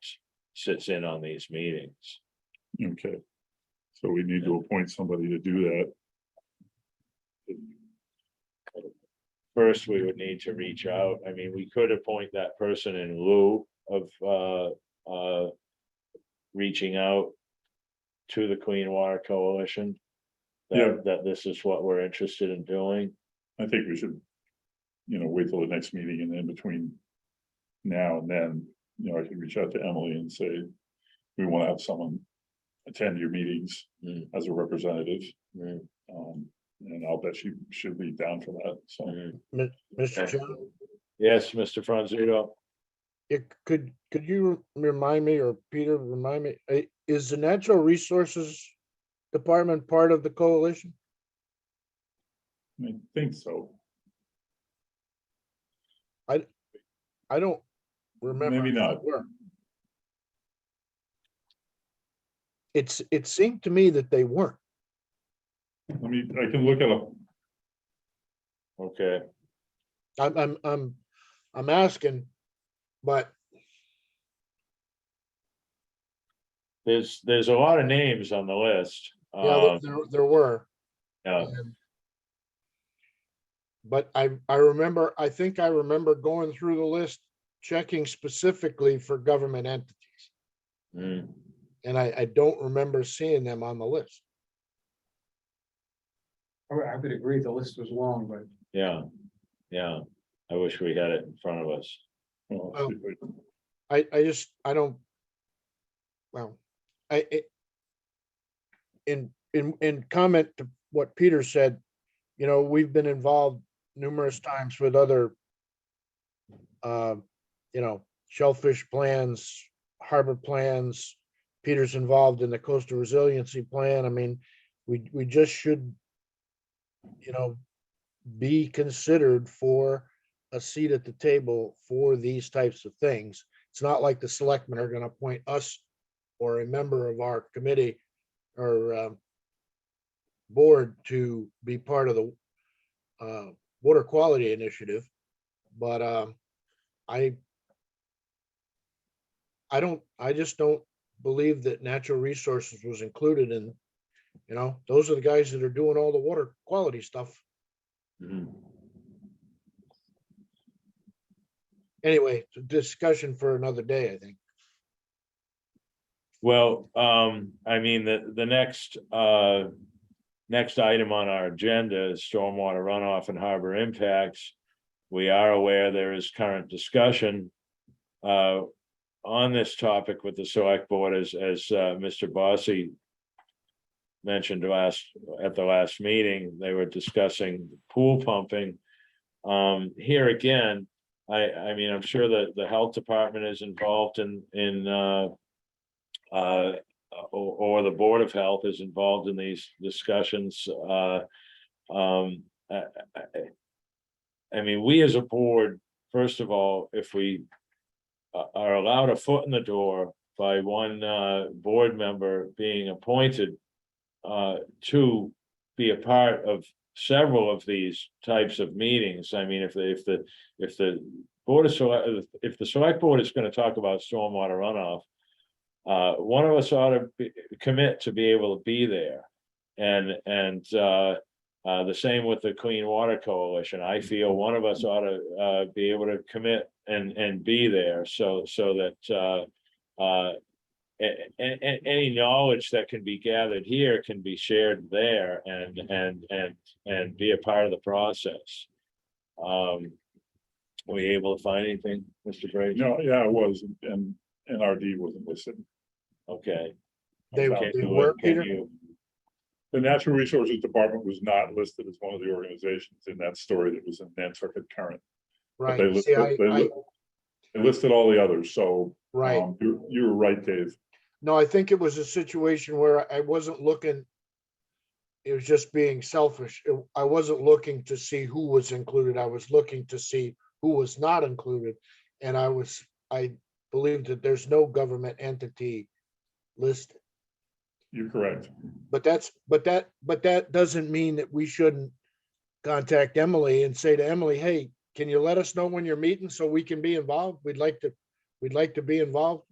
sits in on these meetings. Okay. So we need to appoint somebody to do that. First, we would need to reach out. I mean, we could appoint that person in lieu of reaching out to the Clean Water Coalition. Yeah. That this is what we're interested in doing. I think we should, wait till the next meeting, and in between now and then, I could reach out to Emily and say, we want to have someone attend your meetings Mm. as a representative. Mm. And I'll bet she should be down for that, so. Mr. Chairman, Yes, Mr. Franzuto. could you remind me, or Peter, remind me, is the Natural Resources Department part of the coalition? I think so. I don't remember. Maybe if they not. were. It seemed to me that they weren't. I can look at a, Okay, I'm asking, but there's a lot of names on the list. yeah, there were. Yeah, But I think I remember going through the list, checking specifically for government entities. mm, And I don't remember seeing them on the list. I would agree, the list was long, but yeah. I wish we had it in front of us. well, see if I- I don't. Well, in comment to what Peter said, we've been involved numerous times with other, shellfish plans, harbor plans. Peter's involved in the coastal resiliency plan. I mean, we just should, be considered for a seat at the table for these types of things. It's not like the selectmen are gonna appoint us or a member of our committee or board to be part of the water quality initiative. But I just don't believe that natural resources was included in, those are the guys that are doing all the water quality stuff. Mhm. Anyway, it's a discussion for another day, I think. Well, I mean, the next item on our agenda is stormwater runoff and harbor impacts. We are aware there is current discussion on this topic with the select board, as Mr. Bossy mentioned at the last meeting. They were discussing pool pumping. Here again, I mean, I'm sure that the health department is involved or the Board of Health is involved in these discussions. I mean, we as a board, first of all, if we are allowed a foot in the door by one board member being appointed to be a part of several of these types of meetings. I mean, if the board of if the select board is going to talk about stormwater runoff, one of us ought to commit to be able to be there. And the same with the Clean Water Coalition. I feel one of us ought to be able to commit and be there, so that any knowledge that can be gathered here can be shared there and be a part of the process. Were you able to find anything, Mr. Brady? No, yeah, it was, and NRD wasn't listed. Okay. They Can you- were, can Peter? you- The Natural Resources Department was not listed as one of the organizations in that story that was in Nantucket Current. But Right. See, they listed all the others, so. right. You were right, Dave. No, I think it was a situation where I wasn't looking. It was just being selfish. I wasn't looking to see who was included. I was looking to see who was not included. And I believe that there's no government entity listed. You're correct. But that doesn't mean that we shouldn't contact Emily and say to Emily, hey, can you let us know when you're meeting so we can be involved? We'd like to be involved.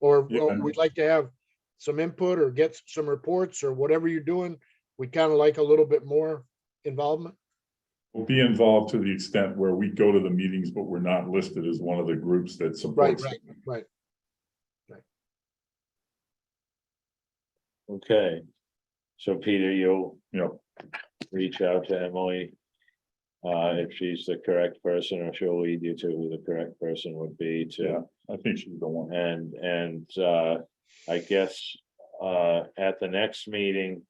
Or Yeah. we'd like to have some input or get some reports or whatever you're doing, we'd kind of like a little bit more involvement. We'll be involved to the extent where we go to the meetings, but we're not listed as one of the groups that Right, supports. right. Okay. So Peter, you'll You know, reach out to Emily. If she's the correct person, or she'll lead you to who the correct person would be yeah, to, I think she's the one. and I guess, at the next meeting,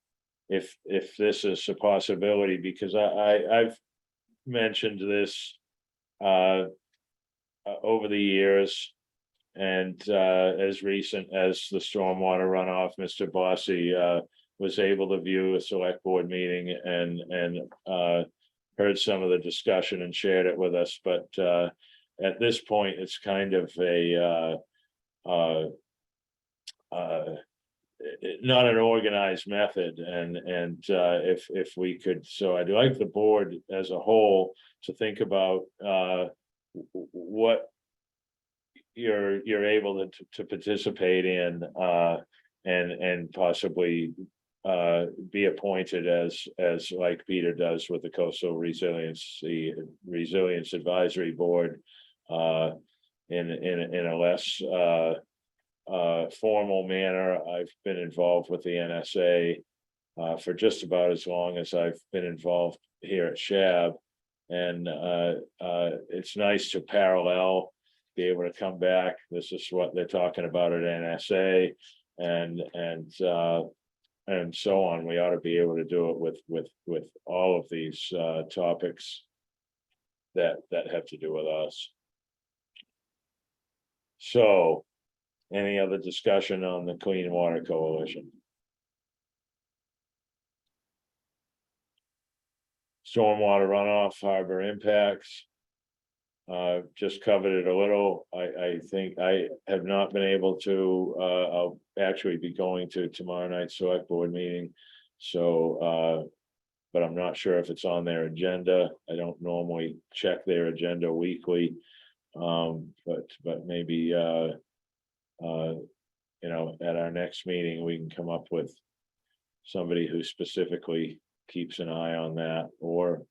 if this is a possibility, because I've mentioned this, over the years. And as recent as the stormwater runoff, Mr. Bossy was able to view a select board meeting and heard some of the discussion and shared it with us, but at this point, it's kind of a not an organized method, and if we could, so I'd like the board as a whole to think about what you're able to participate in, and possibly be appointed as like Peter does with the Coastal Resilience Advisory Board, in a less formal manner. I've been involved with the NSA for just about as long as I've been involved here at SHAB, and it's nice to parallel, be able to come back. This is what they're talking about at NSA, and so on. We ought to be able to do it with all of these topics that have to do with us. So, any other discussion on the Clean Water Coalition? Stormwater runoff, harbor impacts. Just covered it a little. I think I have not been able to, I'll actually be going to tomorrow night's select board meeting. So, but I'm not sure if it's on their agenda. I don't normally check their agenda weekly. But maybe, you know, at our next meeting, we can come up with somebody who specifically keeps an eye on that, or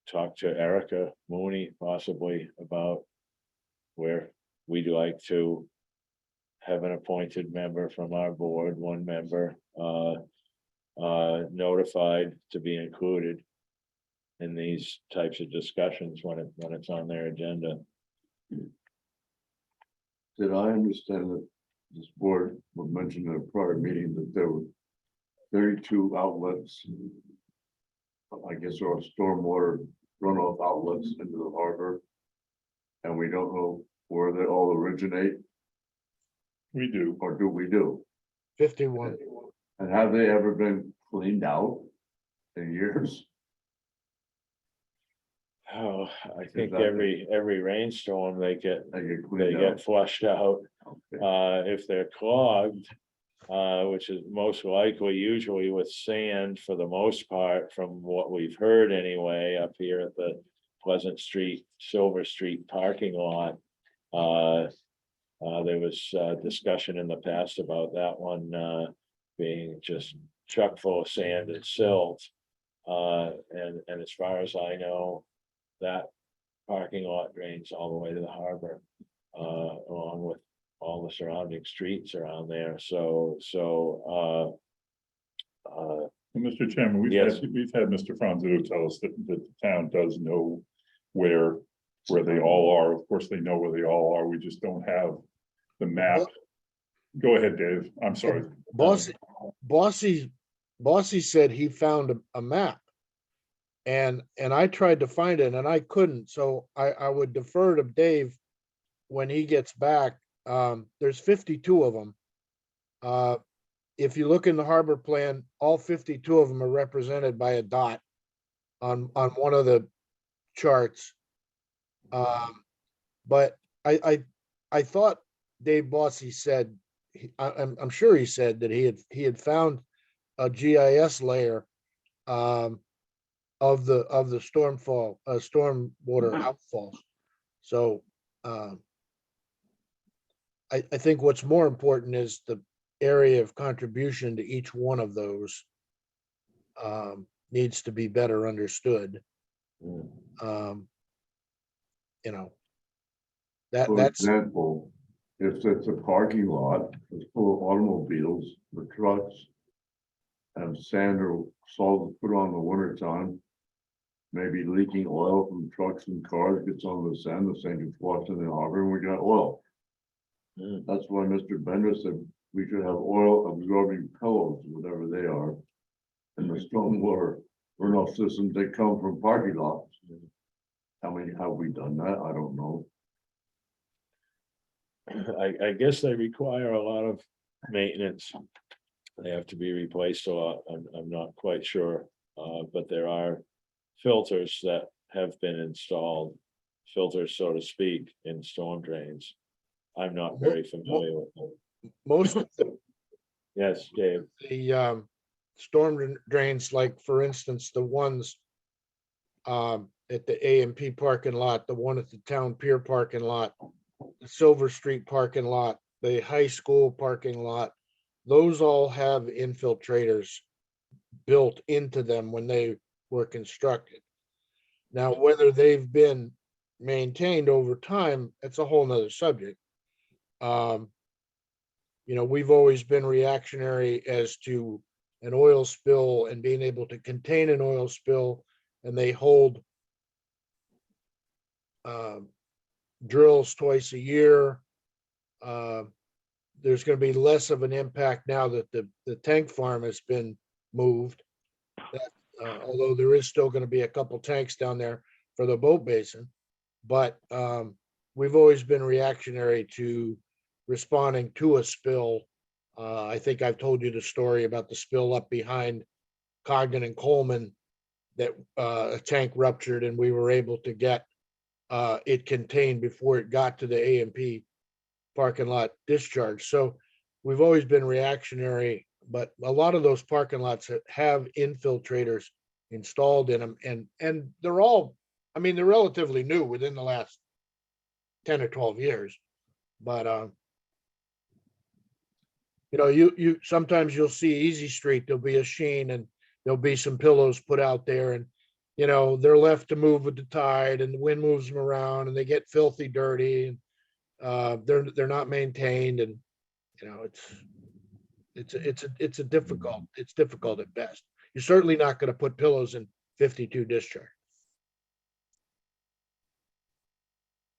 talk to Erica Mooney possibly about where we'd like to have an appointed member from our board, one member, notified to be included in these types of discussions when it's on their agenda. Did I understand that this board was mentioned in a prior meeting that there were 32 outlets, I guess, or stormwater runoff outlets into the harbor, and we don't know where they all originate, We do. or do we do? 51. And have they ever been cleaned out in years? Oh, I think Exactly. every rainstorm they get They get cleaned flushed out. out. Okay. If they're clogged, which is most likely usually with sand for the most part, from what we've heard anyway, up here at the Pleasant Street, Silver Street parking lot. There was discussion in the past about that one being just chock full of sand and silt. And as far as I know, that parking lot drains all the way to the harbor, along with all the surrounding streets around there. So, Mr. Chairman, Yes. we've had Mr. Franzito tell us that the town does know where they all are. Of course, they know where they all are. We just don't have the map. Go ahead, Dave. I'm sorry. Bossy said he found a map. And I tried to find it and I couldn't, so I would defer to Dave when he gets back. There's 52 of them. If you look in the harbor plan, all 52 of them are represented by a dot on one of the charts. But I thought Dave Bossy said, I'm sure he said that he had found a GIS layer of the stormwater outfalls. So I think what's more important is the area of contribution to each one of those needs to be better understood. Mm. You know, that For that's, example, if it's a parking lot, it's full of automobiles, the trucks. And sand or salt put on the winter time. Maybe leaking oil from trucks and cars gets on the sand gets washed in the harbor and we got oil. Mm. That's why Mr. Bender said we should have oil absorbing pillows, whatever they are. In the stormwater runoff systems that come from parking lots. How many have we done that? I don't know. I guess they require a lot of maintenance. They have to be replaced a lot. I'm not quite sure, but there are filters that have been installed. Filters, so to speak, in storm drains. I'm not very familiar with them. most of Yes, Dave. the storm drains, like for instance, the ones at the A&P parking lot, the one at the town pier parking lot, the Silver Street parking lot, the high school parking lot, those all have infiltrators built into them when they were constructed. Now, whether they've been maintained over time, that's a whole nother subject. You know, we've always been reactionary as to an oil spill and being able to contain an oil spill, and they hold drills twice a year. There's going to be less of an impact now that the tank farm has been moved. Although there is still going to be a couple tanks down there for the boat basin, but we've always been reactionary to responding to a spill. I think I've told you the story about the spill up behind Cogden and Coleman that a tank ruptured and we were able to get it contained before it got to the A&P parking lot discharge. So we've always been reactionary, but a lot of those parking lots have infiltrators installed in them, and they're all, I mean, they're relatively new within the last 10 or 12 years. But you know, you sometimes you'll see Easy Street, there'll be a sheen and there'll be some pillows put out there, and you know, they're left to move with the tide and the wind moves them around and they get filthy dirty, and they're not maintained, and you know, it's difficult at best. You're certainly not going to put pillows in 52 discharge.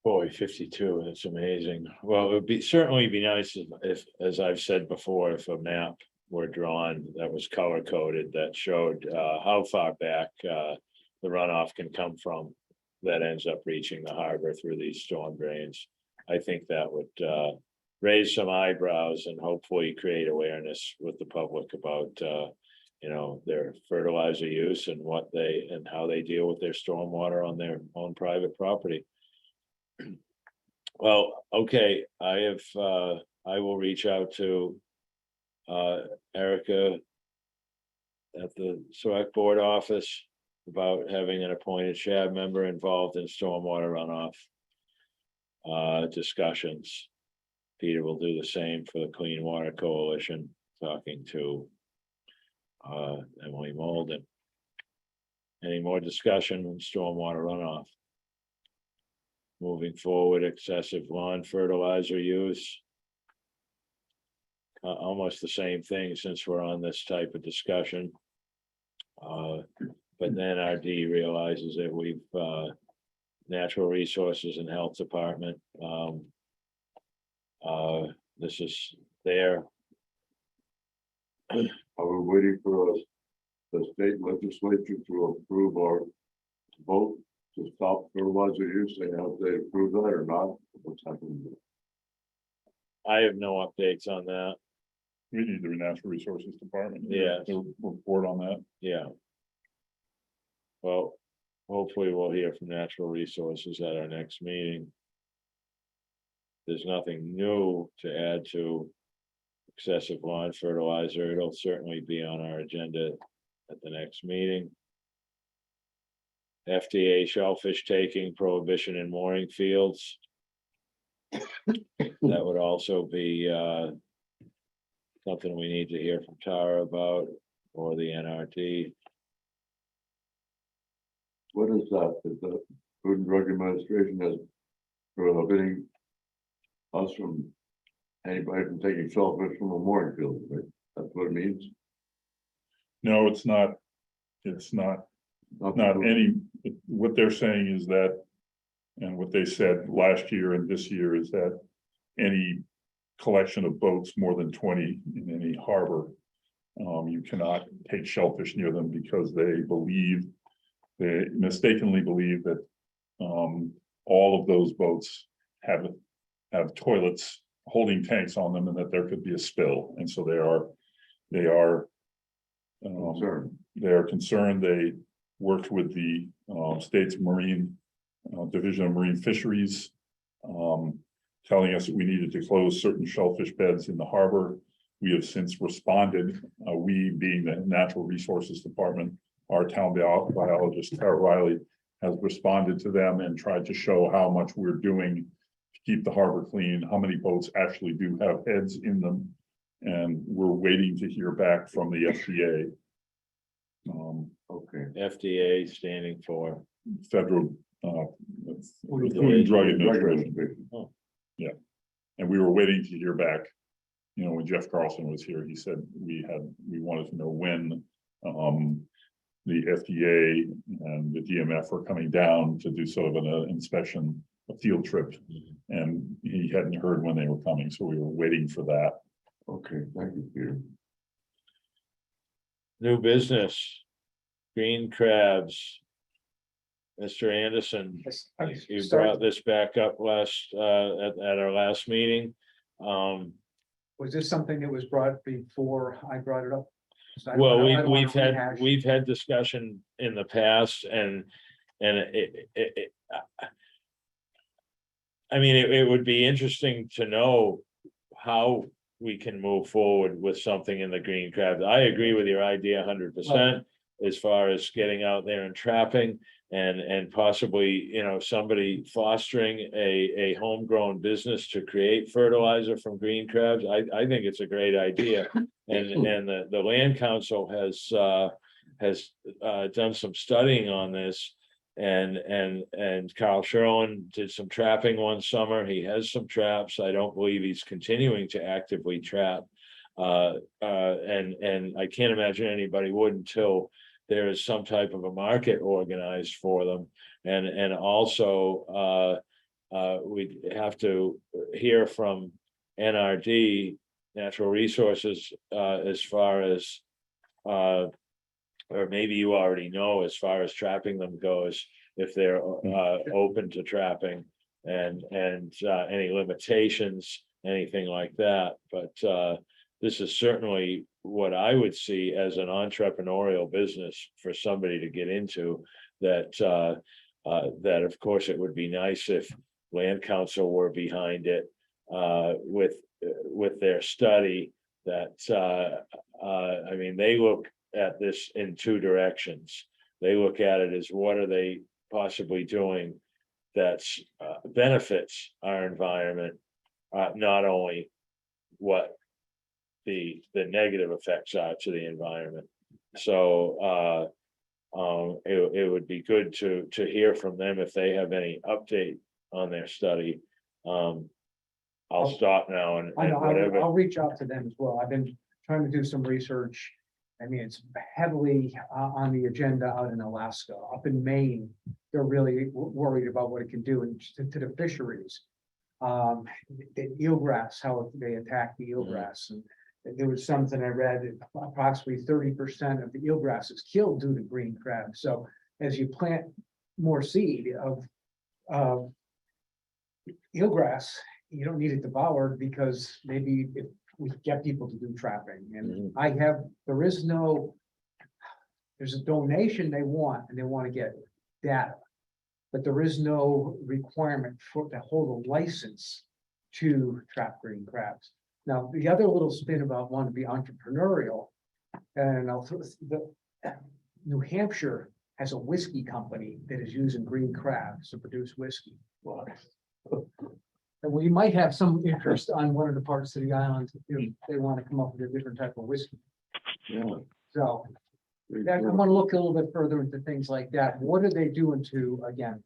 Boy, 52, that's amazing. Well, it would be certainly be nice if, as I've said before, if a map were drawn that was color coded, that showed how far back the runoff can come from that ends up reaching the harbor through these storm drains. I think that would raise some eyebrows and hopefully create awareness with the public about you know, their fertilizer use and how they deal with their stormwater on their own private property. Well, okay, I will reach out to Erica at the select board office about having an appointed SHAB member involved in stormwater runoff discussions. Peter will do the same for the Clean Water Coalition, talking to Emily Molden. Any more discussion on stormwater runoff? Moving forward, excessive lawn fertilizer use. Almost the same thing since we're on this type of discussion. But then RD realizes that we've Natural Resources and Health Department. This is there. Are we waiting for the state legislature to approve our vote to stop fertilizer use? And have they approved that or not? What's happening? I have no updates on that. We need the Natural Resources Department. Yeah. To report on that. Yeah. Well, hopefully we'll hear from Natural Resources at our next meeting. There's nothing new to add to excessive lawn fertilizer. It'll certainly be on our agenda at the next meeting. FDA shellfish taking prohibition in mooring fields. That would also be something we need to hear from Tara about, or the NRT. What is that? Is the Food and Drug Administration has prohibiting us from anybody from taking shellfish from a mooring field, right? That's what it means? No, it's not. It's not any, what they're saying is that, and what they said last year and this year is that any collection of boats more than 20 in any harbor, you cannot take shellfish near them because they mistakenly believe that all of those boats have toilets holding tanks on them and that there could be a spill. And so they are Concerned. they are concerned. They worked with the state's Marine Division of Marine Fisheries, telling us that we needed to close certain shellfish beds in the harbor. We have since responded, we being the Natural Resources Department, our town biologist, Tara Riley, has responded to them and tried to show how much we're doing to keep the harbor clean, how many boats actually do have heads in them. And we're waiting to hear back from the FDA. Okay. FDA standing for, Federal Food Food and Drug and Drug Administration. Administration. And we were waiting to hear back. You know, when Jeff Carlson was here, he said we wanted to know when the FDA and the DMF were coming down to do sort of an inspection, a field trip. And he hadn't heard when they were coming, so we were waiting for that. Okay, thank you, Peter. new business. Green crabs. Mr. Anderson, Yes, you sorry, brought this back up last, at our last meeting. was this something that was brought before I brought it up? So I don't- Well, I don't wanna rehash. we've had discussion in the past and I mean, it would be interesting to know how we can move forward with something in the green crab. I agree with your idea 100% as far as getting out there and trapping and possibly, you know, somebody fostering a homegrown business to create fertilizer from green crabs. I think it's a great idea. And the land council has done some studying on this. And Carl Sherlin did some trapping one summer. He has some traps. I don't believe he's continuing to actively trap. And I can't imagine anybody would until there is some type of a market organized for them. And also we'd have to hear from NRD, Natural Resources, as far as or maybe you already know as far as trapping them goes, if they're open to trapping and any limitations, anything like that. But this is certainly what I would see as an entrepreneurial business for somebody to get into. That that of course it would be nice if Land Council were behind it with their study. That I mean, they look at this in two directions. They look at it as what are they possibly doing that's benefits our environment, not only what the negative effects are to the environment. So it would be good to hear from them if they have any update on their study. I'll stop now and I know, whatever. I'll reach out to them as well. I've been trying to do some research. I mean, it's heavily on the agenda out in Alaska. Up in Maine, they're really worried about what it can do to the fisheries. The eelgrass, how they attack the eelgrass. And there was something I read, that approximately 30% of the eelgrass is killed due to green crab. So as you plant more seed of eelgrass, you don't need it devoured, because maybe if we get people to do trapping. And there's a donation they want, and they want to get data. But there is no requirement to hold a license to trap green crabs. Now, the other little spin about wanting to be entrepreneurial, and New Hampshire has a whiskey company that is using green crabs to produce whiskey. And we might have some interest on one of the parts of the island if they want to come up with a different type of whiskey. Yeah. So I want to look a little bit further into things like that. What are they doing to, again,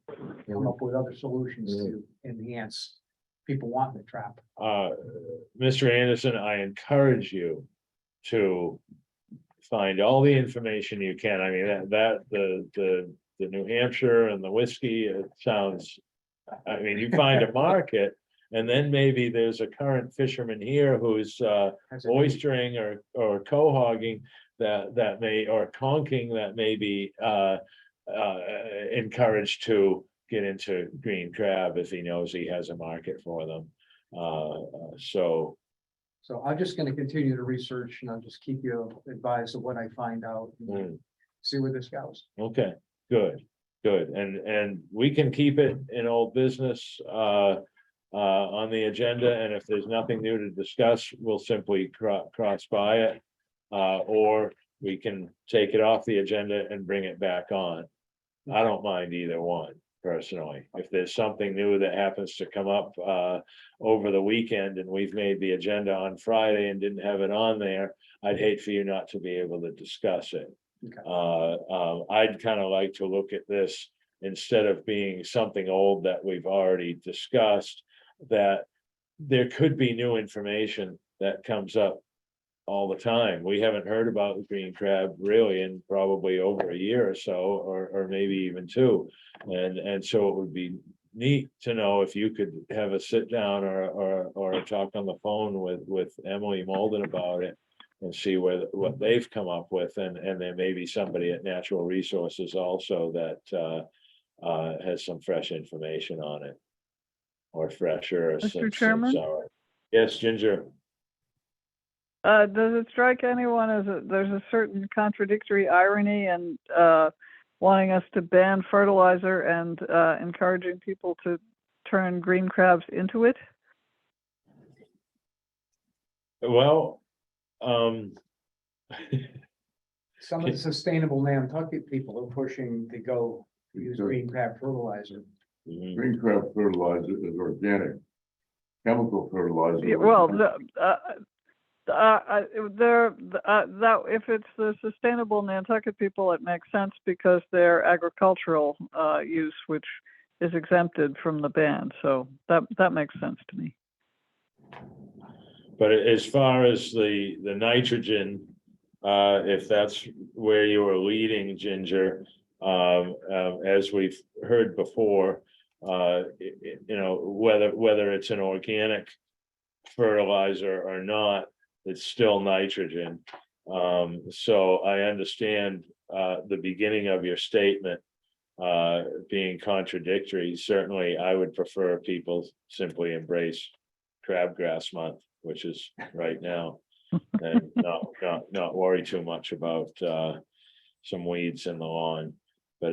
come up with other solutions to enhance people wanting to trap? Mr. Anderson, I encourage you to find all the information you can. I mean, the New Hampshire and the whiskey, it sounds, I mean, you find a market, and then maybe there's a current fisherman here who's Has it- oystering or cohogging that may, or conking that may be encouraged to get into green crab if he knows he has a market for them. So, So I'm just gonna continue to research and I'll just keep you advised of what I find out. and mm, See where this goes. okay, good, and we can keep it in old business on the agenda, and if there's nothing new to discuss, we'll simply cross by it. Or we can take it off the agenda and bring it back on. I don't mind either one personally. If there's something new that happens to come up over the weekend and we've made the agenda on Friday and didn't have it on there, I'd hate for you not to be able to discuss it. Okay. I'd kind of like to look at this instead of being something old that we've already discussed, that there could be new information that comes up all the time. We haven't heard about the green crab really in probably over a year or so, or maybe even two. And so it would be neat to know if you could have a sit down or a talk on the phone with Emily Molden about it and see what they've come up with, and there may be somebody at Natural Resources also that has some fresh information on it. Or fresher. or Mr. since Chairman? sour. Yes, Ginger. Does it strike anyone as there's a certain contradictory irony in wanting us to ban fertilizer and encouraging people to turn green crabs into it? Well, Some of the sustainable Nantucket people are pushing to go use green crab fertilizer. mhm, Green crab fertilizer is organic. Chemical fertilizer. Yeah, is well, that if it's the sustainable Nantucket people, it makes sense because they're agricultural use, which is exempted from the ban. So that makes sense to me. but as far as the nitrogen, if that's where you were leading, Ginger, as we've heard before, you know, whether it's an organic fertilizer or not, it's still nitrogen. So I understand the beginning of your statement being contradictory. Certainly, I would prefer people simply embrace crabgrass month, which is right now, and not worry too much about some weeds in the lawn. But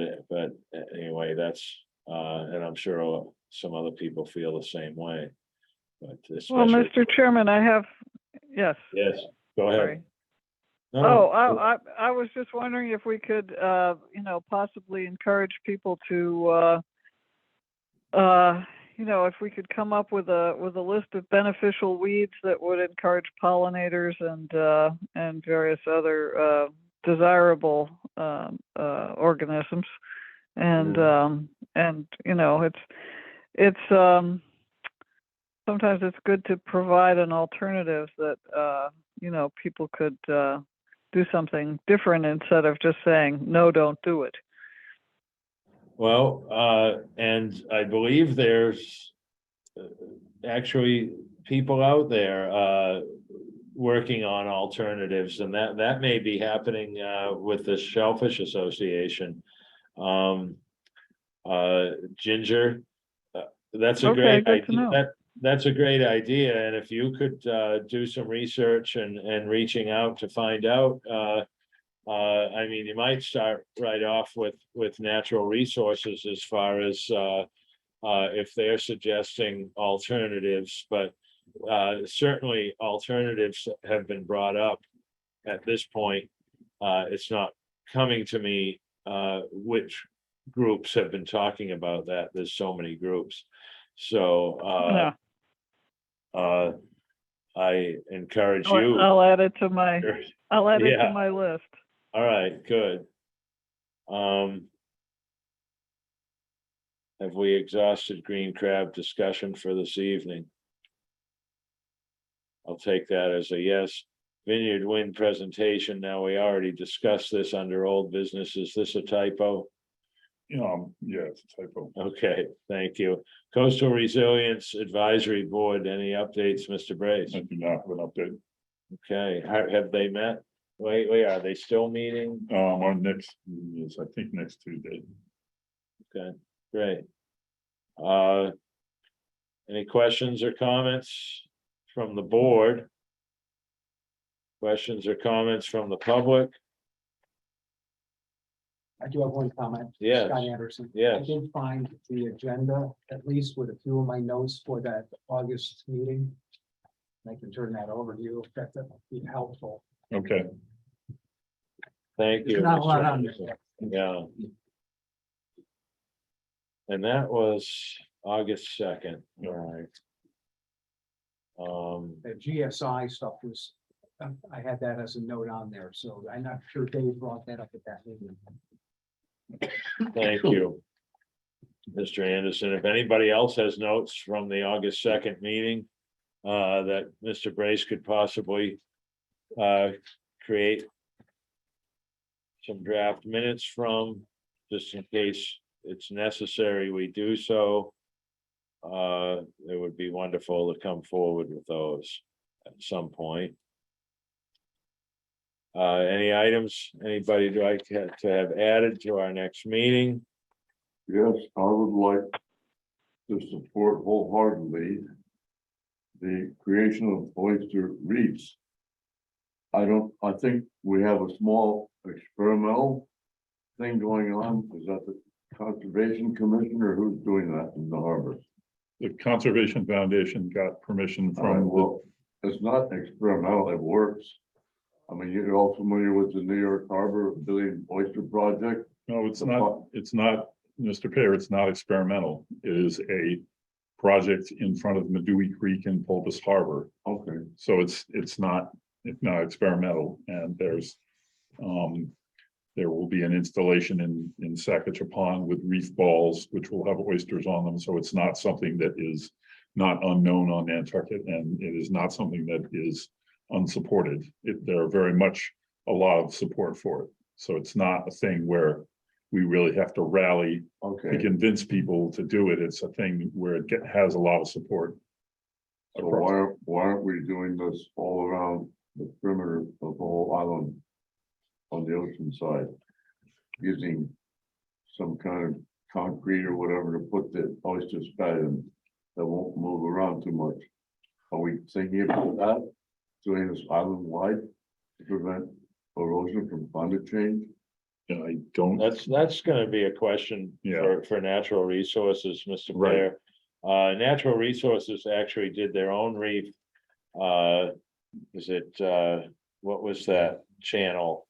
anyway, that's and I'm sure some other people feel the same way. But Well, especially, Mr. Chairman, yes. yes, go ahead. Sorry. No, I was just wondering if we could, possibly encourage people to, if we could come up with a list of beneficial weeds that would encourage pollinators and various other desirable organisms, and it's sometimes it's good to provide an alternative that people could do something different instead of just saying no, don't do it. well, and I believe there's actually people out there working on alternatives, and that may be happening with the Shellfish Association. Ginger, that's a Okay, great good to idea. know. That's a great idea, and if you could do some research and reaching out to find out, I mean, you might start right off with Natural Resources as far as if they're suggesting alternatives, but certainly alternatives have been brought up at this point. It's not coming to me which groups have been talking about that. There's so many groups. So Yeah. I encourage I'll you. I'll add it to my, I'll add it Yeah. to my list. All right, good. Have we exhausted green crab discussion for this evening? I'll take that as a yes. Vineyard Wind presentation. Now, we already discussed this under old business. Is this a typo? Yeah, it's a typo. Okay, thank you. Coastal Resilience Advisory Board, any updates, Mr. Brace? I do not have an update. Okay, have they met? Wait, are they still meeting? Our next, meeting is I think next Tuesday. Okay, great. Any questions or comments from the board? Questions or comments from the public? I do have one comment. Yes. Scott Anderson. Yes. I did find the agenda, at least with a few of my notes for that August meeting. I can turn that over to you if that would be helpful. Okay, Thank you. There's not a lot Mr. on Anderson. there. Yeah. And that was August 2nd, all right. The GSI stuff was, I had that as a note on there, so I'm not sure Dave brought that up at that meeting. Thank you, Mr. Anderson. If anybody else has notes from the August 2nd meeting, that Mr. Brace could possibly create some draft minutes from, just in case it's necessary, we do so. It would be wonderful to come forward with those at some point. Any items anybody would like to have added to our next meeting? Yes, I would like to support wholeheartedly the creation of oyster reefs. I think we have a small experimental thing going on. Is that the Conservation Commission or who's doing that in the harbor? the Conservation Foundation got permission All right, from the, well, it's not experimental, it works. I mean, you're all familiar with the New York Harbor Billion Oyster Project? no, it's not, Mr. Pear, it's not experimental. It is a project in front of Medui Creek in Pulpus Harbor. Okay, So it's not experimental, and there will be an installation in Sacagawea Pond with reef balls, which will have oysters on them. So it's not something that is not unknown on Nantucket, and it is not something that is unsupported. There are very much a lot of support for it. So it's not a thing where we really have to rally to okay. convince people to do it. It's a thing where it has a lot of support. So why aren't we doing this all around the perimeter of the whole island? On the ocean side, using some kind of concrete or whatever to put the oysters fed in that won't move around too much. Are we thinking about that? Doing this island wide to prevent erosion from climate change? And I don't, That's gonna be a question Yeah. for natural resources, Mr. Right. Blair. Natural resources actually did their own reef. Is it, what was that channel?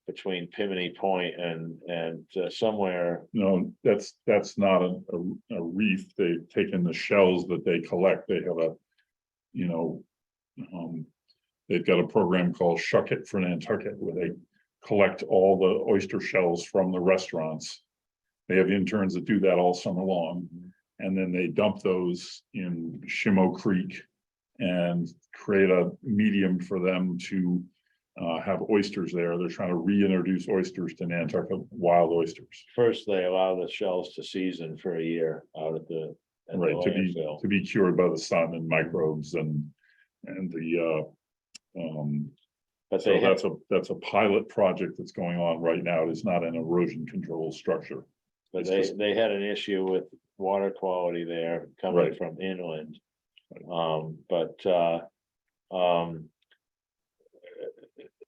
Between Pimini Point and somewhere, no, that's not a reef. They've taken the shells that they collect. They have they've got a program called Shuck It for Nantucket, where they collect all the oyster shells from the restaurants. They have interns that do that all summer long, and then they dump those in Shimo Creek and create a medium for them to have oysters there. They're trying to reintroduce oysters to Nantucket, wild oysters. first they allow the shells to season for a year out at the Right, landfill. to be cured by the sun and microbes and the But so they have, that's a pilot project that's going on right now. It is not an erosion control structure. but It's just- they had an issue with water quality there coming Right. from inland.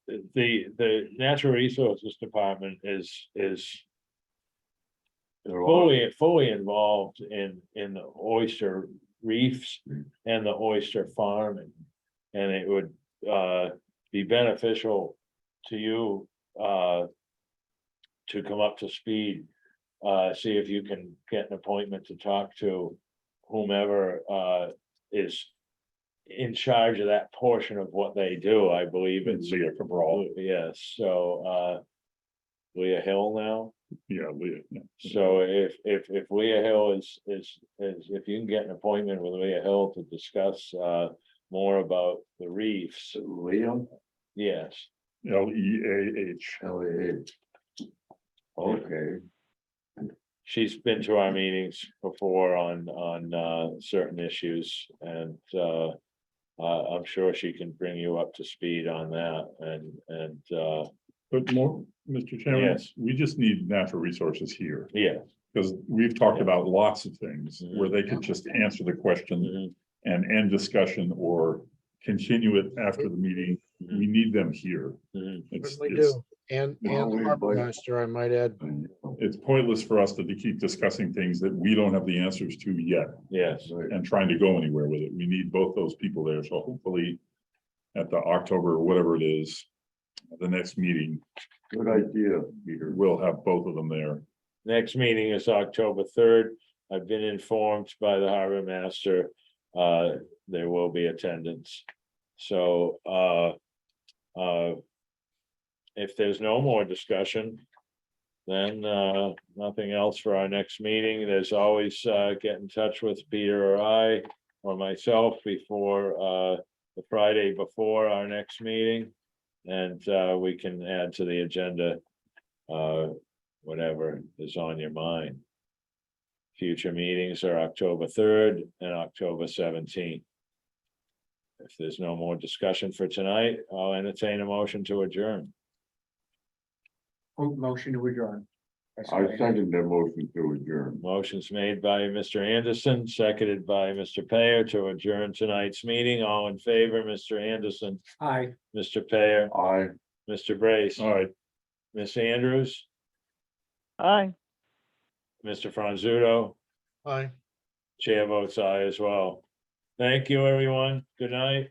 The Natural Resources Department is There are- fully involved in the oyster reefs and the oyster farming. And it would be beneficial to you to come up to speed. See if you can get an appointment to talk to whomever is in charge of that portion of what they do. I believe it's, Leah Cabral, yes, so, Leah Hill now. yeah, Leah, yeah. So if Leah Hill is, if you can get an appointment with Leah Hill to discuss, more about the reefs, Liam, yes. Leah. LAH. Okay, She's been to our meetings before on certain issues and, I'm sure she can bring you up to speed on that and, But more, Mr. Chairman, Yes. we just need natural resources here, yeah. because we've talked Yeah. about lots of things where they Yeah. could just answer the question Mhm, and end discussion or continue it after the meeting. We need them here. mhm. It's, We it's, do. And Well, the we harbor invite- master, I might add. it's pointless for us to keep discussing things that we don't have the answers to yet Yes, right, and trying to go anywhere with it. We need both those people there. So hopefully at the October, or whatever it is, the next meeting, good idea, Peter. we'll have both of them there. next meeting is October 3rd. I've been informed by the harbor master, there will be attendance. So, if there's no more discussion, then, nothing else for our next meeting. There's always, get in touch with Peter or I or myself before, the Friday before our next meeting. And, we can add to the agenda, whatever is on your mind. Future meetings are October 3rd and October 17th. If there's no more discussion for tonight, I'll entertain a motion to adjourn. Motion to adjourn. I second the motion to adjourn. Motion's made by Mr. Anderson, seconded by Mr. Payer to adjourn tonight's meeting. All in favor, Mr. Anderson, Aye. Mr. Payer, Aye. Mr. Brace, All right. Miss Andrews, Aye. Mr. Franzuto, Bye. chair votes aye as well. Thank you, everyone. Good night.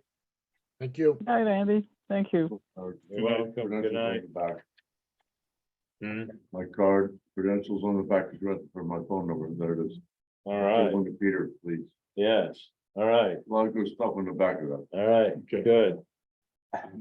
Thank you. Good night, Andy. Thank you. You're welcome. Good Credentials on night. the back. Hmm, My card, credentials on the back is right for my phone number. There it is. all right, Give one to Peter, please. yes, all right, A lot of good stuff on the back of that. all right, Okay. good. Thank